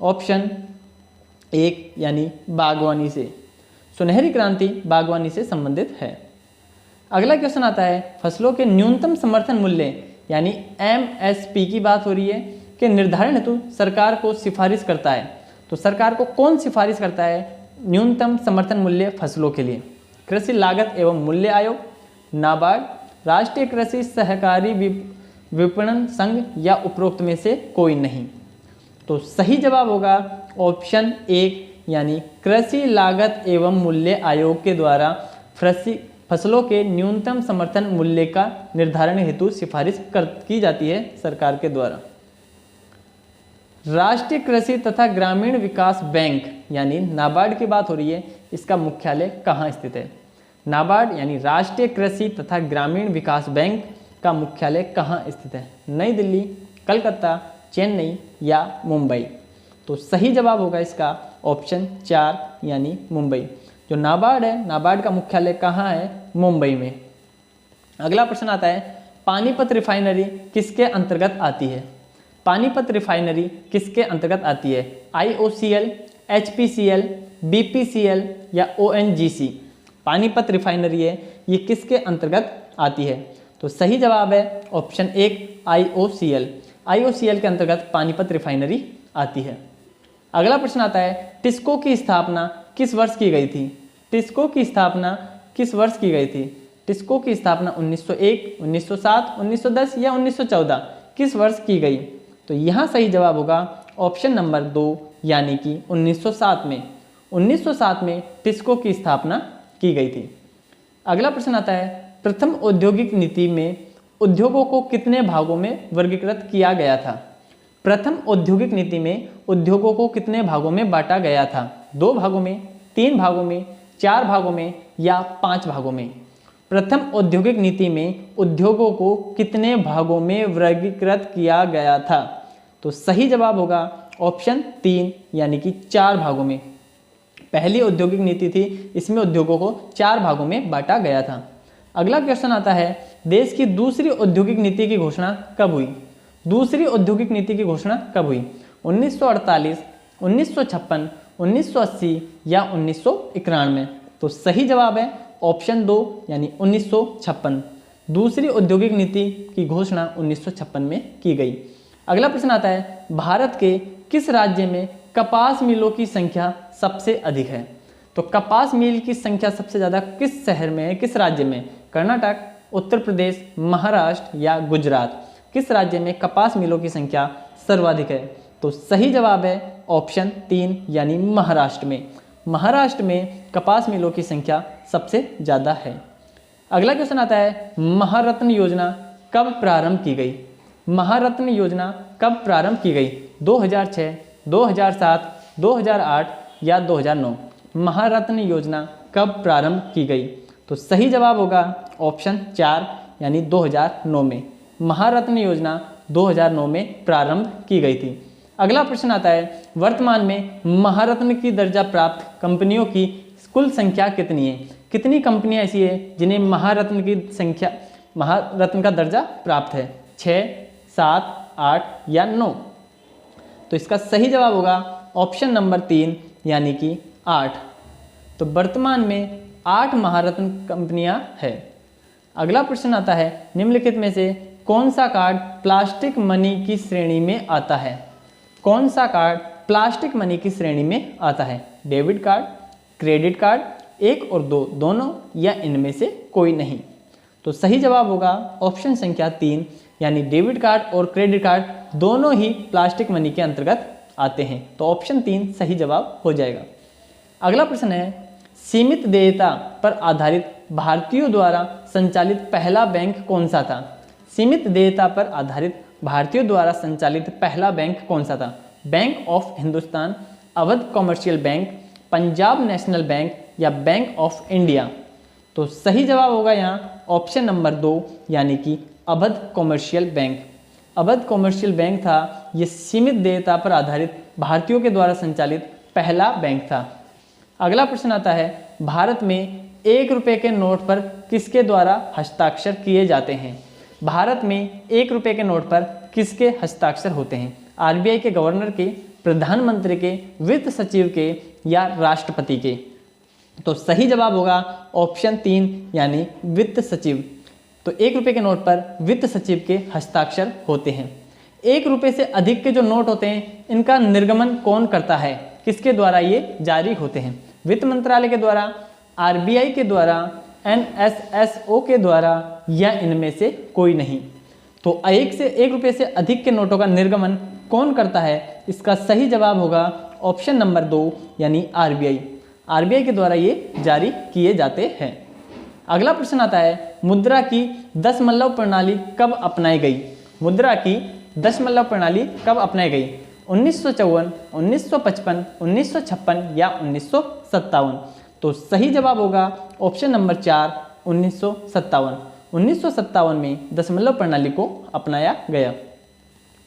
ऑप्शन 1, यानी बागवानी से। सुनहरी क्रांति बागवानी से संबंधित है। अगला क्वेश्चन आता है, फसलों के न्यूनतम समर्थन मूल्य यानी MSP की बात हो रही है कि निर्धारण हेतु सरकार को सिफारिश करता है। तो सरकार को कौन सिफारिश करता है न्यूनतम समर्थन मूल्य फसलों के लिए? कृषि लागत एवं मूल्य आयोग, नाबार्ड, राष्ट्रीय कृषि सहकारी विपणन संघ या उपरोक्त में से कोई नहीं? तो सही जवाब होगा ऑप्शन 1, यानी कृषि लागत एवं मूल्य आयोग के द्वारा फसलों के न्यूनतम समर्थन मूल्य का निर्धारण हेतु सिफारिश की जाती है सरकार के द्वारा। राष्ट्रीय कृषि तथा ग्रामीण विकास बैंक यानी नाबार्ड की बात हो रही है, इसका मुख्यालय कहाँ स्थित है? नाबार्ड यानी राष्ट्रीय कृषि तथा ग्रामीण विकास बैंक का मुख्यालय कहाँ स्थित है? नई दिल्ली, कलकत्ता, चेन्नई या मुंबई? तो सही जवाब होगा इसका ऑप्शन 4, यानी मुंबई। जो नाबार्ड है, नाबार्ड का मुख्यालय कहाँ है? मुंबई में। अगला प्रश्न आता है, पानीपत रिफाइनरी किसके अंतर्गत आती है? पानीपत रिफाइनरी किसके अंतर्गत आती है? IOCL, HPCL, BPCL या ONGC? पानीपत रिफाइनरी है, ये किसके अंतर्गत आती है? तो सही जवाब है ऑप्शन 1, IOCL। IOCL के अंतर्गत पानीपत रिफाइनरी आती है। अगला प्रश्न आता है, टिस्को की स्थापना किस वर्ष की गई थी? टिस्को की स्थापना किस वर्ष की गई थी? टिस्को की स्थापना 1901, 1907, 1910 या 1914 किस वर्ष की गई? तो यहाँ सही जवाब होगा ऑप्शन नंबर 2 यानी कि 1907 में। 1907 में टिस्को की स्थापना की गई थी। अगला प्रश्न आता है, प्रथम औद्योगिक नीति में उद्योगों को कितने भागों में वर्गीकृत किया गया था? प्रथम औद्योगिक नीति में उद्योगों को कितने भागों में बांटा गया था? 2 भागों में, 3 भागों में, 4 भागों में या 5 भागों में? प्रथम औद्योगिक नीति में उद्योगों को कितने भागों में वर्गीकृत किया गया था? तो सही जवाब होगा ऑप्शन 3 यानी कि 4 भागों में। पहली औद्योगिक नीति थी, इसमें उद्योगों को 4 भागों में बांटा गया था। अगला क्वेश्चन आता है, देश की दूसरी औद्योगिक नीति की घोषणा कब हुई? दूसरी औद्योगिक नीति की घोषणा कब हुई? 1948, 1956, 1980 या 1991? तो सही जवाब है ऑप्शन 2 यानी 1956। दूसरी औद्योगिक नीति की घोषणा 1956 में की गई। अगला प्रश्न आता है, भारत के किस राज्य में कपास मिलों की संख्या सबसे अधिक है? तो कपास मिल की संख्या सबसे ज़्यादा किस शहर में है, किस राज्य में? कर्नाटक, उत्तर प्रदेश, महाराष्ट्र या गुजरात? किस राज्य में कपास मिलों की संख्या सर्वाधिक है? तो सही जवाब है ऑप्शन 3 यानी महाराष्ट्र में। महाराष्ट्र में कपास मिलों की संख्या सबसे ज़्यादा है। अगला क्वेश्चन आता है, महारत्न योजना कब प्रारंभ की गई? महारत्न योजना कब प्रारंभ की गई? 2006, 2007, 2008 या 2009? महारत्न योजना कब प्रारंभ की गई? तो सही जवाब होगा ऑप्शन 4 यानी 2009 में। महारत्न योजना 2009 में प्रारंभ की गई थी। अगला प्रश्न आता है, वर्तमान में महारत्न की दर्जा प्राप्त कंपनियों की कुल संख्या कितनी है? कितनी कंपनियां ऐसी है जिन्हें महारत्न का दर्जा प्राप्त है? 6, 7, 8 या 9? तो इसका सही जवाब होगा ऑप्शन नंबर 3 यानी कि 8। तो वर्तमान में 8 महारत्न कंपनियां हैं। अगला प्रश्न आता है, निम्नलिखित में से कौन सा कार्ड प्लास्टिक मनी की श्रेणी में आता है? कौन सा कार्ड प्लास्टिक मनी की श्रेणी में आता है? डेबिट कार्ड, क्रेडिट कार्ड, 1 और 2 दोनों या इनमें से कोई नहीं? तो सही जवाब होगा ऑप्शन संख्या 3 यानी डेबिट कार्ड और क्रेडिट कार्ड दोनों ही प्लास्टिक मनी के अंतर्गत आते हैं। तो ऑप्शन 3 सही जवाब हो जाएगा। अगला प्रश्न है, सीमित देयता पर आधारित भारतीयों द्वारा संचालित पहला बैंक कौन सा था? सीमित देयता पर आधारित भारतीयों द्वारा संचालित पहला बैंक कौन सा था? Bank of Hindustan, Awadh commercial bank, Punjab national bank या बैंक ऑफ इंडिया? तो सही जवाब होगा यहाँ ऑप्शन नंबर 2 यानी कि Awadh commercial bank. Awadh commercial bank था, ये सीमित देयता पर आधारित भारतीयों के द्वारा संचालित पहला बैंक था। अगला प्रश्न आता है, भारत में 1 रुपये के नोट पर किसके द्वारा हस्ताक्षर किए जाते हैं? भारत में 1 रुपये के नोट पर किसके हस्ताक्षर होते हैं? आरबीआई के गवर्नर के, प्रधानमंत्री के, वित्त सचिव के या राष्ट्रपति के? तो सही जवाब होगा ऑप्शन 3 यानी वित्त सचिव। तो 1 रुपये के नोट पर वित्त सचिव के हस्ताक्षर होते हैं। 1 रुपये से अधिक के जो नोट होते हैं, इनका निर्गमन कौन करता है? किसके द्वारा ये जारी होते हैं? वित्त मंत्रालय के द्वारा, आरबीआई के द्वारा, एनएसएसओ के द्वारा या इनमें से कोई नहीं? तो 1 रुपये से अधिक के नोटों का निर्गमन कौन करता है? इसका सही जवाब होगा ऑप्शन नंबर 2 यानी आरबीआई। आरबीआई के द्वारा ये जारी किए जाते हैं। अगला प्रश्न आता है, मुद्रा की दशमलव प्रणाली कब अपनाई गई? मुद्रा की दशमलव प्रणाली कब अपनाई गई? 1954, 1955, 1956 या 1957? तो सही जवाब होगा ऑप्शन नंबर 4 1957। 1957 में दशमलव प्रणाली को अपनाया गया।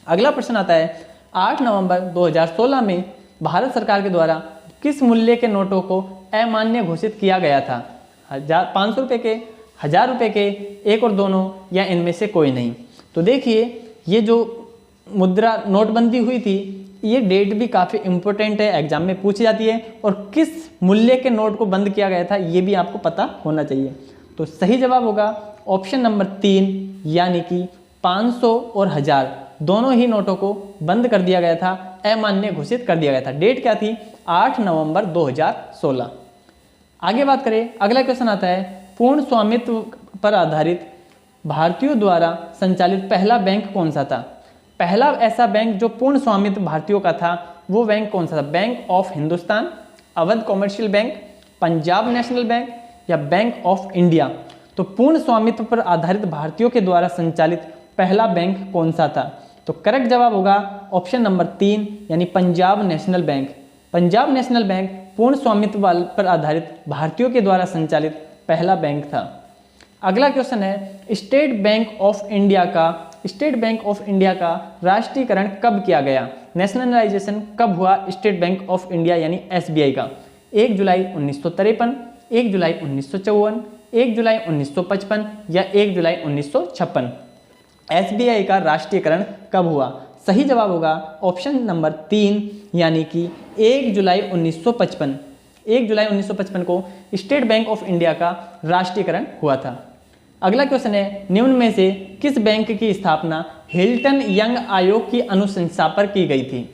अगला प्रश्न आता है, 8 नवंबर 2016 में भारत सरकार के द्वारा किस मूल्य के नोटों को अमान्य घोषित किया गया था? 500 रुपये के, 1000 रुपये के, 1 और दोनों या इनमें से कोई नहीं? तो देखिए, ये जो मुद्रा नोटबंदी हुई थी, ये डेट भी काफ़ी इम्पोर्टेंट है, एग्जाम में पूछी जाती है। और किस मूल्य के नोट को बंद किया गया था, ये भी आपको पता होना चाहिए। तो सही जवाब होगा ऑप्शन नंबर 3 यानी कि 500 और 1000 दोनों ही नोटों को बंद कर दिया गया था अमान्य घोषित कर दिया गया था। डेट क्या थी? 8 नवंबर 2016। आगे बात करें, अगला क्वेश्चन आता है, पूर्ण स्वामित्व पर आधारित भारतीयों द्वारा संचालित पहला बैंक कौन सा था? पहला ऐसा बैंक जो पूर्ण स्वामित्व भारतीयों का था वो बैंक कौन सा था? Bank of Hindustan, Awadh commercial bank, Punjab national bank या बैंक ऑफ इंडिया? तो पूर्ण स्वामित्व पर आधारित भारतीयों के द्वारा संचालित पहला बैंक कौन सा था? तो करेक्ट जवाब होगा ऑप्शन नंबर 3 यानी Punjab national bank. Punjab national bank पूर्ण स्वामित्व पर आधारित भारतीयों के द्वारा संचालित पहला बैंक था। अगला क्वेश्चन है, स्टेट बैंक ऑफ इंडिया का राष्ट्रीयकरण कब किया गया? नेशनलाइजेशन कब हुआ स्टेट बैंक ऑफ इंडिया यानी एसबीआई का? 1 जुलाई 1953, 1 जुलाई 1954, 1 जुलाई 1955 या 1 जुलाई 1956? एसबीआई का राष्ट्रीयकरण कब हुआ? सही जवाब होगा ऑप्शन नंबर 3 यानी कि 1 जुलाई 1955। 1 जुलाई 1955 को स्टेट बैंक ऑफ इंडिया का राष्ट्रीयकरण हुआ था। अगला क्वेश्चन है, निम्न में से किस बैंक की स्थापना हिल्टन यंग आयोग की अनुशंसा पर की गई थी?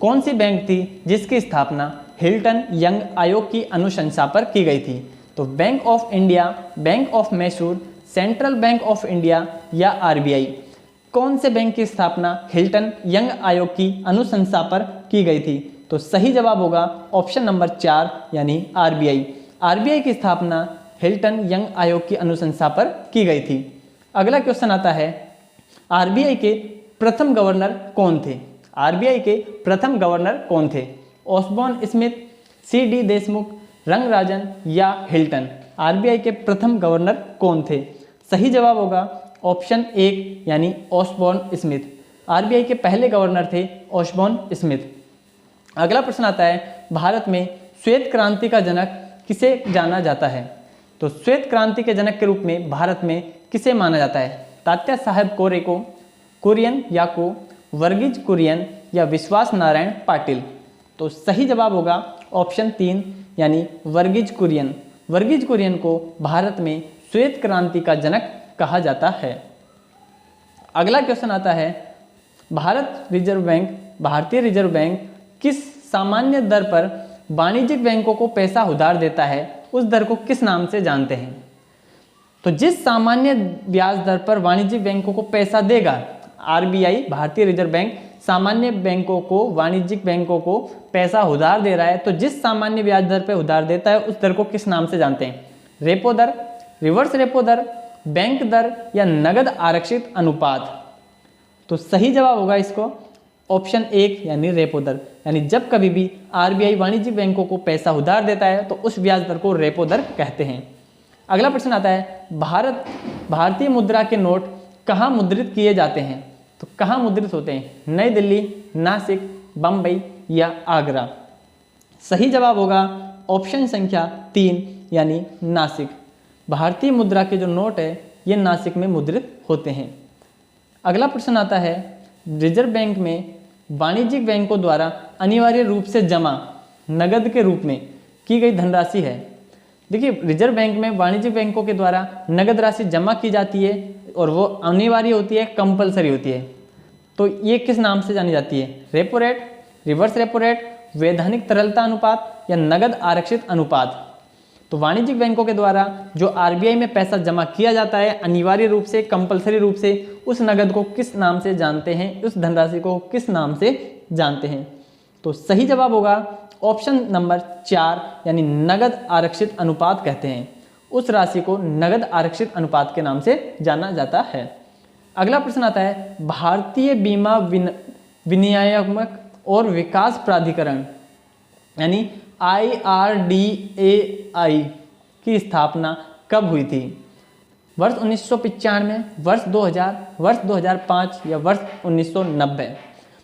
कौन सी बैंक थी जिसकी स्थापना हिल्टन यंग आयोग की अनुशंसा पर की गई थी? तो bank of India, bank of Mysore, central bank of India या आरबीआई? कौन से बैंक की स्थापना हिल्टन यंग आयोग की अनुशंसा पर की गई थी? तो सही जवाब होगा ऑप्शन नंबर 4 यानी आरबीआई। आरबीआई की स्थापना हिल्टन यंग आयोग की अनुशंसा पर की गई थी। अगला क्वेश्चन आता है, आरबीआई के प्रथम गवर्नर कौन थे? आरबीआई के प्रथम गवर्नर कौन थे? Osborne Smith, CD Deshmukh, Rangarajan या हिल्टन? आरबीआई के प्रथम गवर्नर कौन थे? सही जवाब होगा ऑप्शन 1 यानी ऑसबॉर्न स्मिथ। आरबीआई के पहले गवर्नर थे ऑसबॉर्न स्मिथ। अगला प्रश्न आता है, भारत में श्वेत क्रांति का जनक किसे जाना जाता है? तो श्वेत क्रांति के जनक के रूप में भारत में किसे माना जाता है? तात्या साहेब कोरे को, कुरियन याको, वर्गीज कुरियन या विश्वास नारायण पाटिल? तो सही जवाब होगा ऑप्शन 3 यानी वर्गीज कुरियन। वर्गीज कुरियन को भारत में श्वेत क्रांति का जनक कहा जाता है। अगला क्वेश्चन आता है, भारतीय रिजर्व बैंक किस सामान्य दर पर वाणिज्यिक बैंकों को पैसा उधार देता है, उस दर को किस नाम से जानते हैं? तो जिस सामान्य ब्याज दर पर वाणिज्यिक बैंकों को पैसा देगा, आरबीआई भारतीय रिजर्व बैंक सामान्य बैंकों को, वाणिज्यिक बैंकों को पैसा उधार दे रहा है, तो जिस सामान्य ब्याज दर पर उधार देता है उस दर को किस नाम से जानते हैं? रेपो दर, रिवर्स रेपो दर, बैंक दर या नगद आरक्षित अनुपात? तो सही जवाब होगा इसको ऑप्शन 1 यानी रेपो दर। यानी जब कभी भी आरबीआई वाणिज्यिक बैंकों को पैसा उधार देता है तो उस ब्याज दर को रेपो दर कहते हैं। अगला प्रश्न आता है, भारतीय मुद्रा के नोट कहाँ मुद्रित किए जाते हैं? तो कहाँ मुद्रित होते हैं? नई दिल्ली, नासिक, बम्बई या आगरा? सही जवाब होगा ऑप्शन संख्या 3 यानी नासिक। भारतीय मुद्रा के जो नोट है ये नासिक में मुद्रित होते हैं। अगला प्रश्न आता है, रिजर्व बैंक में वाणिज्यिक बैंकों द्वारा अनिवार्य रूप से जमा नगद के रूप में की गई धनराशि है। देखिए, रिजर्व बैंक में वाणिज्यिक बैंकों के द्वारा नगद राशि जमा की जाती है और वो अनिवार्य होती है, कंपलसरी होती है। तो ये किस नाम से जानी जाती है? Repo rate, reverse repo rate, वैधानिक तरलता अनुपात या नगद आरक्षित अनुपात? तो वाणिज्यिक बैंकों के द्वारा जो आरबीआई में पैसा जमा किया जाता है अनिवार्य रूप से, कंपलसरी रूप से, उस नगद को किस नाम से जानते हैं? उस धनराशि को किस नाम से जानते हैं? तो सही जवाब होगा ऑप्शन नंबर 4 यानी नगद आरक्षित अनुपात कहते हैं। उस राशि को नगद आरक्षित अनुपात के नाम से जाना जाता है। अगला प्रश्न आता है, भारतीय बीमा विनियामक और विकास प्राधिकरण यानी IRDAI की स्थापना कब हुई थी? वर्ष 1995, वर्ष 2000, वर्ष 2005 या वर्ष 1990?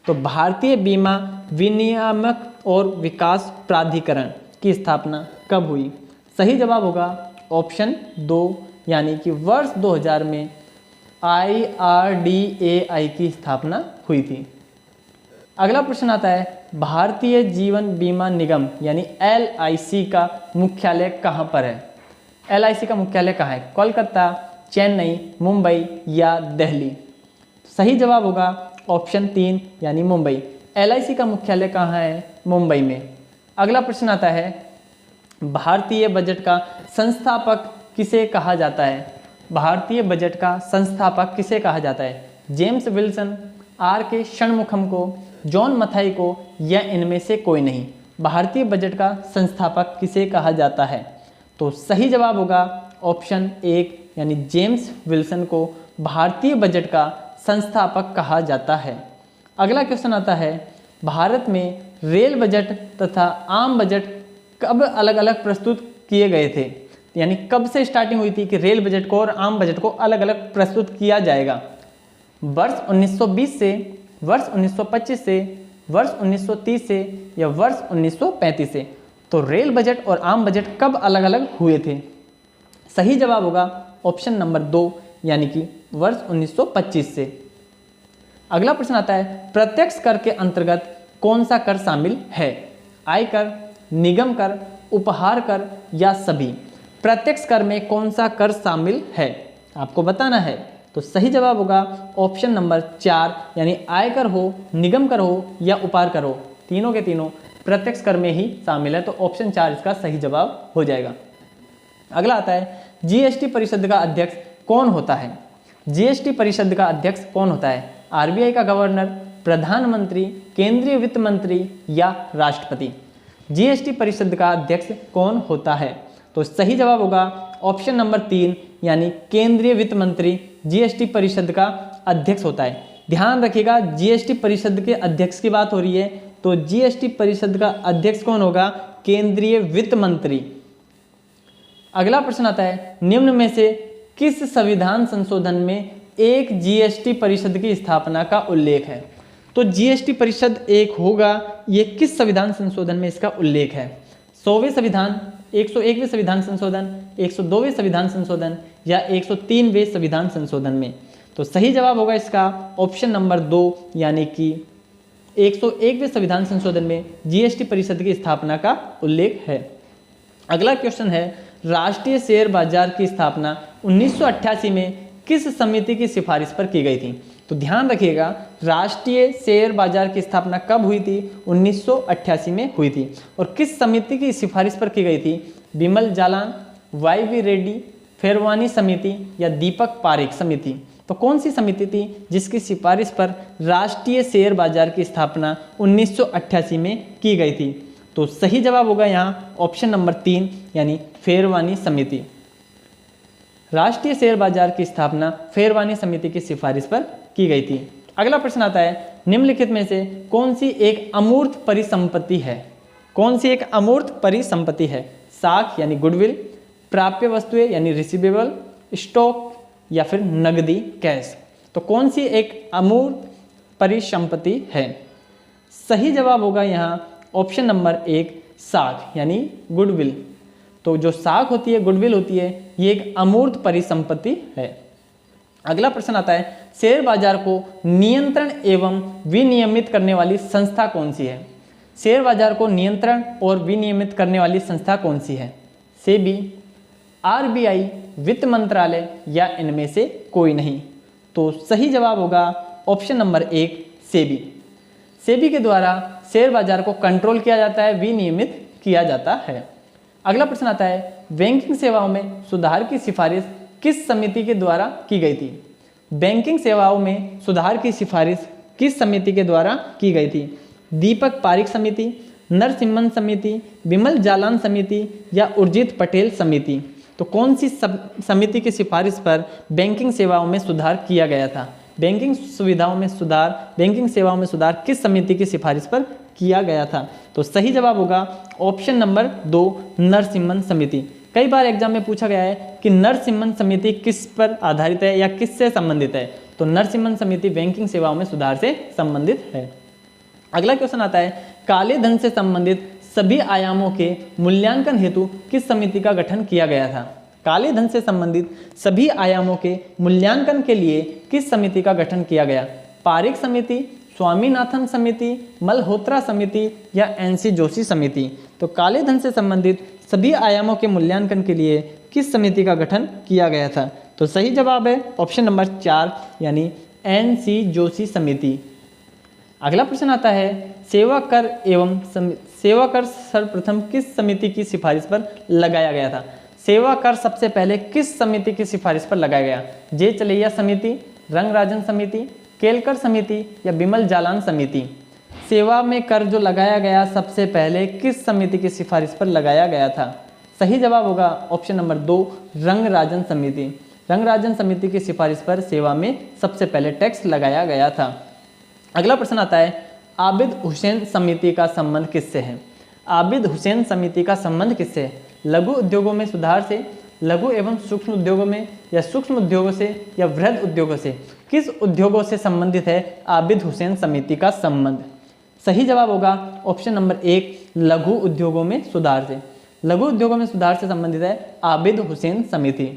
तो भारतीय बीमा विनियामक और विकास प्राधिकरण की स्थापना कब हुई? सही जवाब होगा ऑप्शन 2 यानी कि वर्ष 2000 में IRDAI की स्थापना हुई थी। अगला प्रश्न आता है, भारतीय जीवन बीमा निगम यानी LIC का मुख्यालय कहाँ पर है? LIC का मुख्यालय कहाँ है? कोलकाता, चेन्नई, मुंबई या दिल्ली? सही जवाब होगा ऑप्शन 3 यानी मुंबई। LIC का मुख्यालय कहाँ है? मुंबई में। अगला प्रश्न आता है, भारतीय बजट का संस्थापक किसे कहा जाता है? भारतीय बजट का संस्थापक किसे कहा जाता है? जेम्स विल्सन, RK षणमुखम को, जॉन मथाई को, या इनमें से कोई नहीं? भारतीय बजट का संस्थापक किसे कहा जाता है? तो सही जवाब होगा ऑप्शन 1 यानी जेम्स विल्सन को भारतीय बजट का संस्थापक कहा जाता है। अगला क्वेश्चन आता है, भारत में रेल बजट तथा आम बजट कब अलग अलग प्रस्तुत किए गए थे? यानी कब से स्टार्टिंग हुई थी कि रेल बजट को और आम बजट को अलग अलग प्रस्तुत किया जाएगा? वर्ष 1920 से, वर्ष 1925 से, वर्ष 1930 से, या वर्ष 1935 से? तो रेल बजट और आम बजट कब अलग अलग हुए थे? सही जवाब होगा ऑप्शन नंबर 2 यानी कि वर्ष 1925 से। अगला प्रश्न आता है, प्रत्यक्ष कर के अंतर्गत कौन सा कर शामिल है? आयकर, निगम कर, उपहार कर, या सभी? प्रत्यक्ष कर में कौन सा कर शामिल है आपको बताना है। तो सही जवाब होगा ऑप्शन नंबर 4 यानी आयकर हो, निगम कर हो, या उपहार कर हो, तीनों के तीनों प्रत्यक्ष कर में ही शामिल है। तो ऑप्शन 4 इसका सही जवाब हो जाएगा। अगला आता है, GST परिषद का अध्यक्ष कौन होता है? GST परिषद का अध्यक्ष कौन होता है? RBI का गवर्नर, प्रधानमंत्री, केंद्रीय वित्त मंत्री, या राष्ट्रपति? GST परिषद का अध्यक्ष कौन होता है? तो सही जवाब होगा ऑप्शन नंबर 3 यानी केंद्रीय वित्त मंत्री GST परिषद का अध्यक्ष होता है। ध्यान रखिएगा, GST परिषद के अध्यक्ष की बात हो रही है, तो GST परिषद का अध्यक्ष कौन होगा? केंद्रीय वित्त मंत्री। अगला प्रश्न आता है, निम्न में से किस संविधान संशोधन में एक GST परिषद की स्थापना का उल्लेख है? तो GST परिषद एक होगा, ये किस संविधान संशोधन में इसका उल्लेख है? 100वें संविधान, 101वें संविधान संशोधन, 102वें संविधान संशोधन, या 103वें संविधान संशोधन में? तो सही जवाब होगा इसका ऑप्शन नंबर 2 यानी कि 101वें संविधान संशोधन में GST परिषद की स्थापना का उल्लेख है। अगला क्वेश्चन है, राष्ट्रीय शेयर बाजार की स्थापना 1988 में किस समिति की सिफारिश पर की गई थी? तो ध्यान रखिएगा, राष्ट्रीय शेयर बाजार की स्थापना कब हुई थी? 1988 में हुई थी। और किस समिति की सिफारिश पर की गई थी? बिमल जालान, YV रेड्डी, फेरवानी समिति, या दीपक पारेख समिति? तो कौन सी समिति थी जिसकी सिफारिश पर राष्ट्रीय शेयर बाजार की स्थापना 1988 में की गई थी? तो सही जवाब होगा यहाँ ऑप्शन नंबर 3 यानी फेरवानी समिति। राष्ट्रीय शेयर बाजार की स्थापना फेरवानी समिति की सिफारिश पर की गई थी। अगला प्रश्न आता है, निम्नलिखित में से कौन सी एक अमूर्त परिसंपत्ति है? कौन सी एक अमूर्त परिसंपत्ति है? साख यानी गुडविल, प्राप्य वस्तुएं यानी रिसीवेबल, स्टॉक, या फिर नगदी कैश? तो कौन सी एक अमूर्त परिसंपत्ति है? सही जवाब होगा यहाँ ऑप्शन नंबर 1 साख यानी गुडविल। तो जो साख होती है, गुडविल होती है, ये एक अमूर्त परिसंपत्ति है। अगला प्रश्न आता है, शेयर बाजार को नियंत्रण एवं विनियमित करने वाली संस्था कौन सी है? शेयर बाजार को नियंत्रण और विनियमित करने वाली संस्था कौन सी है? सेबी, RBI, वित्त मंत्रालय, या इनमें से कोई नहीं? तो सही जवाब होगा ऑप्शन नंबर 1 सेबी। सेबी के द्वारा शेयर बाजार को कंट्रोल किया जाता है, विनियमित किया जाता है। अगला प्रश्न आता है, बैंकिंग सेवाओं में सुधार की सिफारिश किस समिति के द्वारा की गई थी? बैंकिंग सेवाओं में सुधार की सिफारिश किस समिति के द्वारा की गई थी? दीपक पारेख समिति, नरसिम्हन समिति, बिमल जालान समिति, या उर्जित पटेल समिति? तो कौन सी समिति की सिफारिश पर बैंकिंग सेवाओं में सुधार किया गया था? बैंकिंग सुविधाओं में सुधार, बैंकिंग सेवाओं में सुधार किस समिति की सिफारिश पर किया गया था? तो सही जवाब होगा ऑप्शन नंबर 2 नरसिम्हन समिति। कई बार एग्जाम में पूछा गया है कि नरसिम्हन समिति किस पर आधारित है या किससे संबंधित है? तो नरसिम्हन समिति बैंकिंग सेवाओं में सुधार से संबंधित है। अगला क्वेश्चन आता है, काले धन से संबंधित सभी आयामों के मूल्यांकन हेतु किस समिति का गठन किया गया था? काले धन से संबंधित सभी आयामों के मूल्यांकन के लिए किस समिति का गठन किया गया? पारेख समिति, स्वामीनाथन समिति, मल्होत्रा समिति, या NC जोशी समिति? तो काले धन से संबंधित सभी आयामों के मूल्यांकन के लिए किस समिति का गठन किया गया था? तो सही जवाब है ऑप्शन नंबर 4 यानी NC जोशी समिति। अगला प्रश्न आता है, सेवा कर सर्वप्रथम किस समिति की सिफारिश पर लगाया गया था? सेवा कर सबसे पहले किस समिति की सिफारिश पर लगाया गया? जे चलैया समिति, रंगराजन समिति, केलकर समिति या बिमल जालान समिति? सेवा में कर जो लगाया गया सबसे पहले किस समिति की सिफारिश पर लगाया गया था? सही जवाब होगा ऑप्शन नंबर 2, रंगराजन समिति। रंगराजन समिति की सिफारिश पर सेवा में सबसे पहले टैक्स लगाया गया था। अगला प्रश्न आता है, आबिद हुसैन समिति का संबंध किससे है? आबिद हुसैन समिति का संबंध किससे है? लघु उद्योगों में सुधार से, लघु एवं सूक्ष्म उद्योगों में, या सूक्ष्म उद्योगों से, या वृहद उद्योगों से? किस उद्योगों से संबंधित है आबिद हुसैन समिति का संबंध? सही जवाब होगा ऑप्शन नंबर 1, लघु उद्योगों में सुधार से। लघु उद्योगों में सुधार से संबंधित है आबिद हुसैन समिति।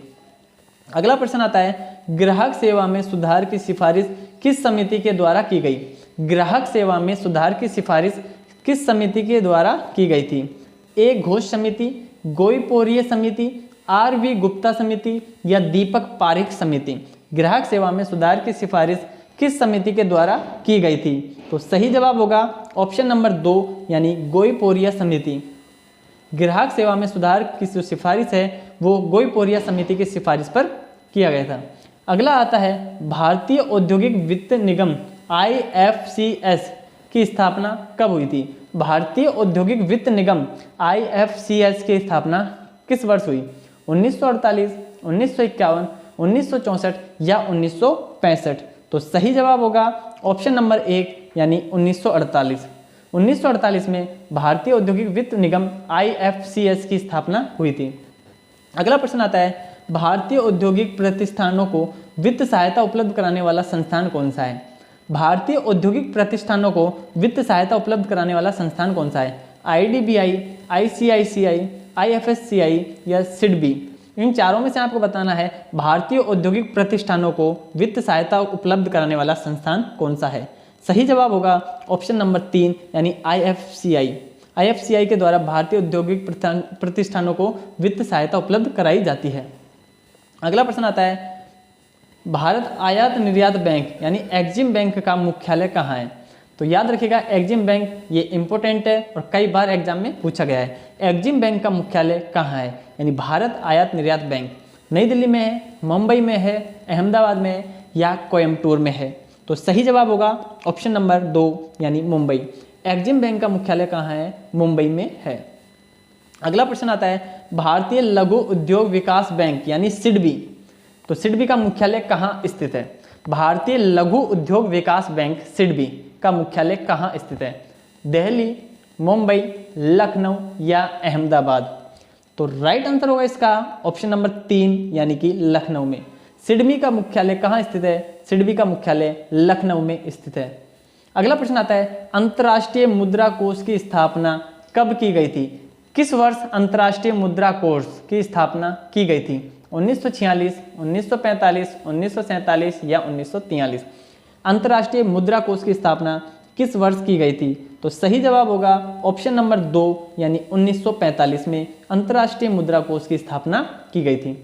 अगला प्रश्न आता है, ग्राहक सेवा में सुधार की सिफारिश किस समिति के द्वारा की गई? ग्राहक सेवा में सुधार की सिफारिश किस समिति के द्वारा की गई थी? ए घोष समिति, गोईपोरिये समिति, आर.वी. गुप्ता समिति या दीपक पारिख समिति? ग्राहक सेवा में सुधार की सिफारिश किस समिति के द्वारा की गई थी? तो सही जवाब होगा ऑप्शन नंबर 2 यानी गोईपोरिया समिति। ग्राहक सेवा में सुधार की जो सिफारिश है वो गोईपोरिया समिति की सिफारिश पर किया गया था। अगला आता है, भारतीय औद्योगिक वित्त निगम IFCS की स्थापना कब हुई थी? भारतीय औद्योगिक वित्त निगम IFCS की स्थापना किस वर्ष हुई? 1948, 1951, 1964 या 1965? तो सही जवाब होगा ऑप्शन नंबर 1 यानी 1948। 1948 में भारतीय औद्योगिक वित्त निगम IFCS की स्थापना हुई थी। अगला प्रश्न आता है, भारतीय औद्योगिक प्रतिष्ठानों को वित्त सहायता उपलब्ध कराने वाला संस्थान कौन सा है? भारतीय औद्योगिक प्रतिष्ठानों को वित्त सहायता उपलब्ध कराने वाला संस्थान कौन सा है? IDBI, ICICI, IFSCI या SIDBI? इन चारों में से आपको बताना है भारतीय औद्योगिक प्रतिष्ठानों को वित्त सहायता उपलब्ध कराने वाला संस्थान कौन सा है? सही जवाब होगा ऑप्शन नंबर 3 यानी IFCI। IFCI के द्वारा भारतीय औद्योगिक प्रतिष्ठानों को वित्त सहायता उपलब्ध कराई जाती है। अगला प्रश्न आता है, भारत आयात निर्यात बैंक यानी एक्जिम बैंक का मुख्यालय कहाँ है? तो याद रखिएगा एक्जिम बैंक ये इंपॉर्टेंट है और कई बार एग्जाम में पूछा गया है। एक्जिम बैंक का मुख्यालय कहाँ है? यानी भारत आयात निर्यात बैंक नई दिल्ली में है, मुंबई में है, अहमदाबाद में है या कोयम्बटूर में है? तो सही जवाब होगा ऑप्शन नंबर 2 यानी मुंबई। एक्जिम बैंक का मुख्यालय कहाँ है? मुंबई में है। अगला प्रश्न आता है, भारतीय लघु उद्योग विकास बैंक यानी SIDBI, तो SIDBI का मुख्यालय कहाँ स्थित है? भारतीय लघु उद्योग विकास बैंक SIDBI का मुख्यालय कहाँ स्थित है? दिल्ली, मुंबई, लखनऊ या अहमदाबाद? तो राइट आंसर होगा इसका ऑप्शन नंबर 3 यानी कि लखनऊ में। SIDBI का मुख्यालय कहाँ स्थित है? SIDBI का मुख्यालय लखनऊ में स्थित है। अगला प्रश्न आता है, अंतर्राष्ट्रीय मुद्रा कोष की स्थापना कब की गई थी? किस वर्ष अंतर्राष्ट्रीय मुद्रा कोष की स्थापना की गई थी? 1946, 1945, 1947 या 1943? अंतर्राष्ट्रीय मुद्रा कोष की स्थापना किस वर्ष की गई थी? तो सही जवाब होगा ऑप्शन नंबर 2 यानी 1945 में अंतर्राष्ट्रीय मुद्रा कोष की स्थापना की गई थी।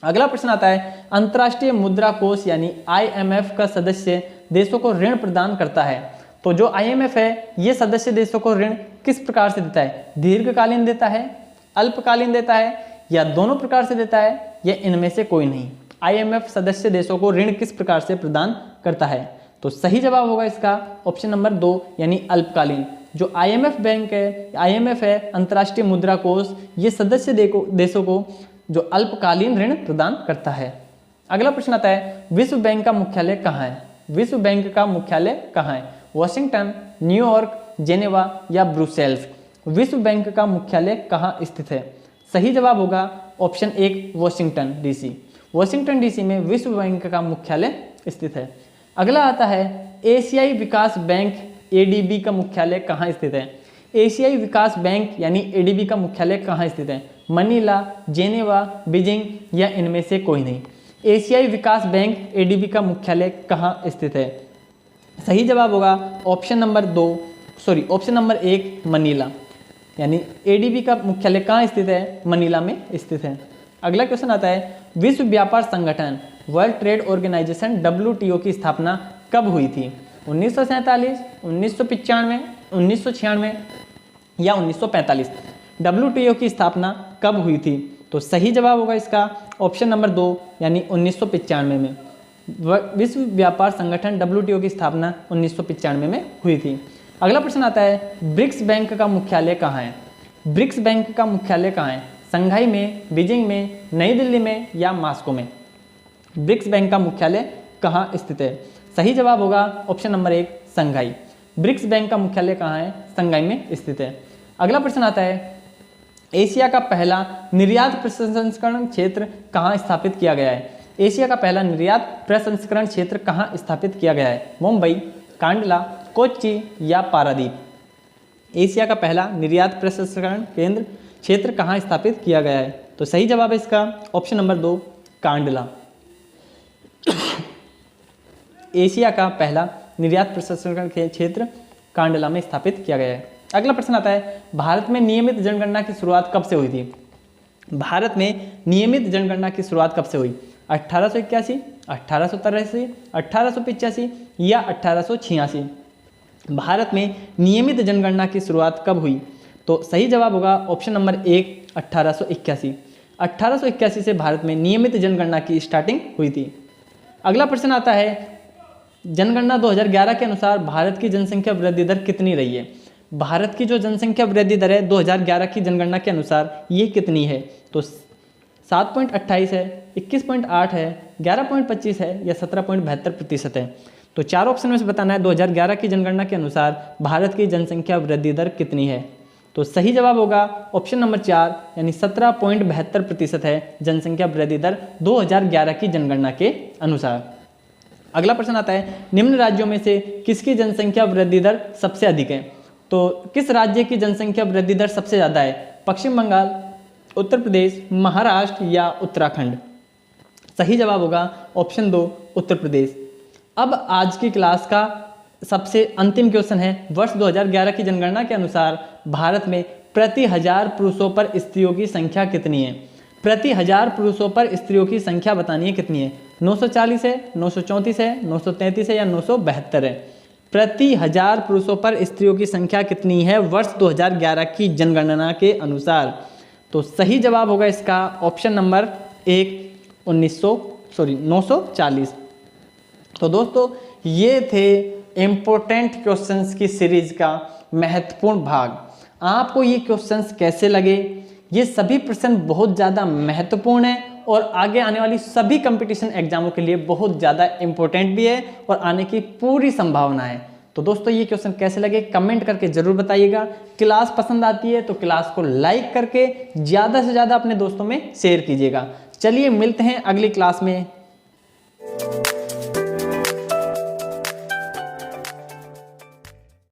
अगला प्रश्न आता है, अंतर्राष्ट्रीय मुद्रा कोष यानी IMF का सदस्य देशों को ऋण प्रदान करता है। तो जो IMF है ये सदस्य देशों को ऋण किस प्रकार से देता है? दीर्घकालीन देता है, अल्पकालीन देता है या दोनों प्रकार से देता है या इनमें से कोई नहीं? IMF सदस्य देशों को ऋण किस प्रकार से प्रदान करता है? तो सही जवाब होगा इसका ऑप्शन नंबर 2 यानी अल्पकालीन। जो IMF बैंक है, IMF है अंतर्राष्ट्रीय मुद्रा कोष, ये सदस्य देशों को जो अल्पकालीन ऋण प्रदान करता है। अगला प्रश्न आता है, विश्व बैंक का मुख्यालय कहाँ है? विश्व बैंक का मुख्यालय कहाँ है? वॉशिंगटन, न्यूयॉर्क, जेनेवा या ब्रुसेल्स? विश्व बैंक का मुख्यालय कहाँ स्थित है? सही जवाब होगा option 1 Washington DC। Washington DC में विश्व बैंक का मुख्यालय स्थित है। अगला आता है, एशियाई विकास बैंक ADB का मुख्यालय कहाँ स्थित है? एशियाई विकास बैंक यानी ADB का मुख्यालय कहाँ स्थित है? मनीला, जेनेवा, बीजिंग या इनमें से कोई नहीं? एशियाई विकास बैंक ADB का मुख्यालय कहाँ स्थित है? सही जवाब होगा ऑप्शन नंबर 1 मनीला। यानी ADB का मुख्यालय कहाँ स्थित है? मनीला में स्थित है। अगला क्वेश्चन आता है, विश्व व्यापार संगठन वर्ल्ड ट्रेड ऑर्गेनाइजेशन WTO की स्थापना कब हुई थी? 1947, 1995, 1996 या 1945। WTO की स्थापना कब हुई थी? तो सही जवाब होगा इसका ऑप्शन नंबर 2 यानी 1995 में। विश्व व्यापार संगठन WTO की स्थापना 1995 में हुई थी। अगला प्रश्न आता है ब्रिक्स बैंक का मुख्यालय कहाँ है? ब्रिक्स बैंक का मुख्यालय कहाँ है? संघाई में, बीजिंग में, नई दिल्ली में या मॉस्को में? ब्रिक्स बैंक का मुख्यालय कहाँ स्थित है? सही जवाब होगा ऑप्शन नंबर 1 संघाई। ब्रिक्स बैंक का मुख्यालय कहाँ है? संघाई में स्थित है। अगला प्रश्न आता है एशिया का पहला निर्यात प्रसंस्करण क्षेत्र कहाँ स्थापित किया गया है? एशिया का पहला निर्यात प्रसंस्करण क्षेत्र कहाँ स्थापित किया गया है? मुंबई, कांडला, कोच्चि या पारादीप? एशिया का पहला निर्यात प्रसंस्करण केंद्र क्षेत्र कहाँ स्थापित किया गया है? तो सही जवाब है इसका ऑप्शन नंबर 2 कांडला। एशिया का पहला निर्यात प्रसंस्करण क्षेत्र कांडला में स्थापित किया गया है। अगला प्रश्न आता है भारत में नियमित जनगणना की शुरुआत कब से हुई थी? भारत में नियमित जनगणना की शुरुआत कब से हुई? 1881, 1883, 1885 या 1886? भारत में नियमित जनगणना की शुरुआत कब हुई? तो सही जवाब होगा ऑप्शन नंबर 1 1881। 1881 से भारत में नियमित जनगणना की स्टार्टिंग हुई थी। अगला प्रश्न आता है जनगणना 2011 के अनुसार भारत की जनसंख्या वृद्धि दर कितनी रही है? भारत की जो जनसंख्या वृद्धि दर है 2011 की जनगणना के अनुसार ये कितनी है? तो 7.28 है, 21.8 है, 11.25 है या 17.72% है? तो चार ऑप्शन में से बताना है 2011 की जनगणना के अनुसार भारत की जनसंख्या वृद्धि दर कितनी है? तो सही जवाब होगा ऑप्शन नंबर 4 यानी 17.72% है जनसंख्या वृद्धि दर 2011 की जनगणना के अनुसार। अगला प्रश्न आता है निम्न राज्यों में से किसकी जनसंख्या वृद्धि दर सबसे अधिक है? तो किस राज्य की जनसंख्या वृद्धि दर सबसे ज़्यादा है? पश्चिम बंगाल, उत्तर प्रदेश, महाराष्ट्र या उत्तराखंड? सही जवाब होगा ऑप्शन 2 उत्तर प्रदेश। अब आज की क्लास का सबसे अंतिम क्वेश्चन है वर्ष 2011 की जनगणना के अनुसार भारत में प्रति 1000 पुरुषों पर स्त्रियों की संख्या कितनी है? प्रति 1000 पुरुषों पर स्त्रियों की संख्या बतानी है कितनी है? 940 है, 934 है, 933 है या 972 है? प्रति 1000 पुरुषों पर स्त्रियों की संख्या कितनी है वर्ष 2011 की जनगणना के अनुसार? तो सही जवाब होगा इसका ऑप्शन नंबर 1 940। तो दोस्तों ये थे इम्पोर्टेंट क्वेश्चंस की सीरीज का महत्वपूर्ण भाग। आपको ये क्वेश्चंस कैसे लगे? ये सभी प्रश्न बहुत ज़्यादा महत्वपूर्ण है और आगे आने वाली सभी कंपटीशन एग्जामों के लिए बहुत ज़्यादा इम्पोर्टेंट भी है और आने की पूरी संभावना है। तो दोस्तों ये क्वेश्चन कैसे लगे कमेंट करके जरूर बताइएगा। क्लास पसंद आती है तो क्लास को लाइक करके ज़्यादा से ज़्यादा अपने दोस्तों में शेयर कीजिएगा। चलिए मिलते हैं अगली क्लास में।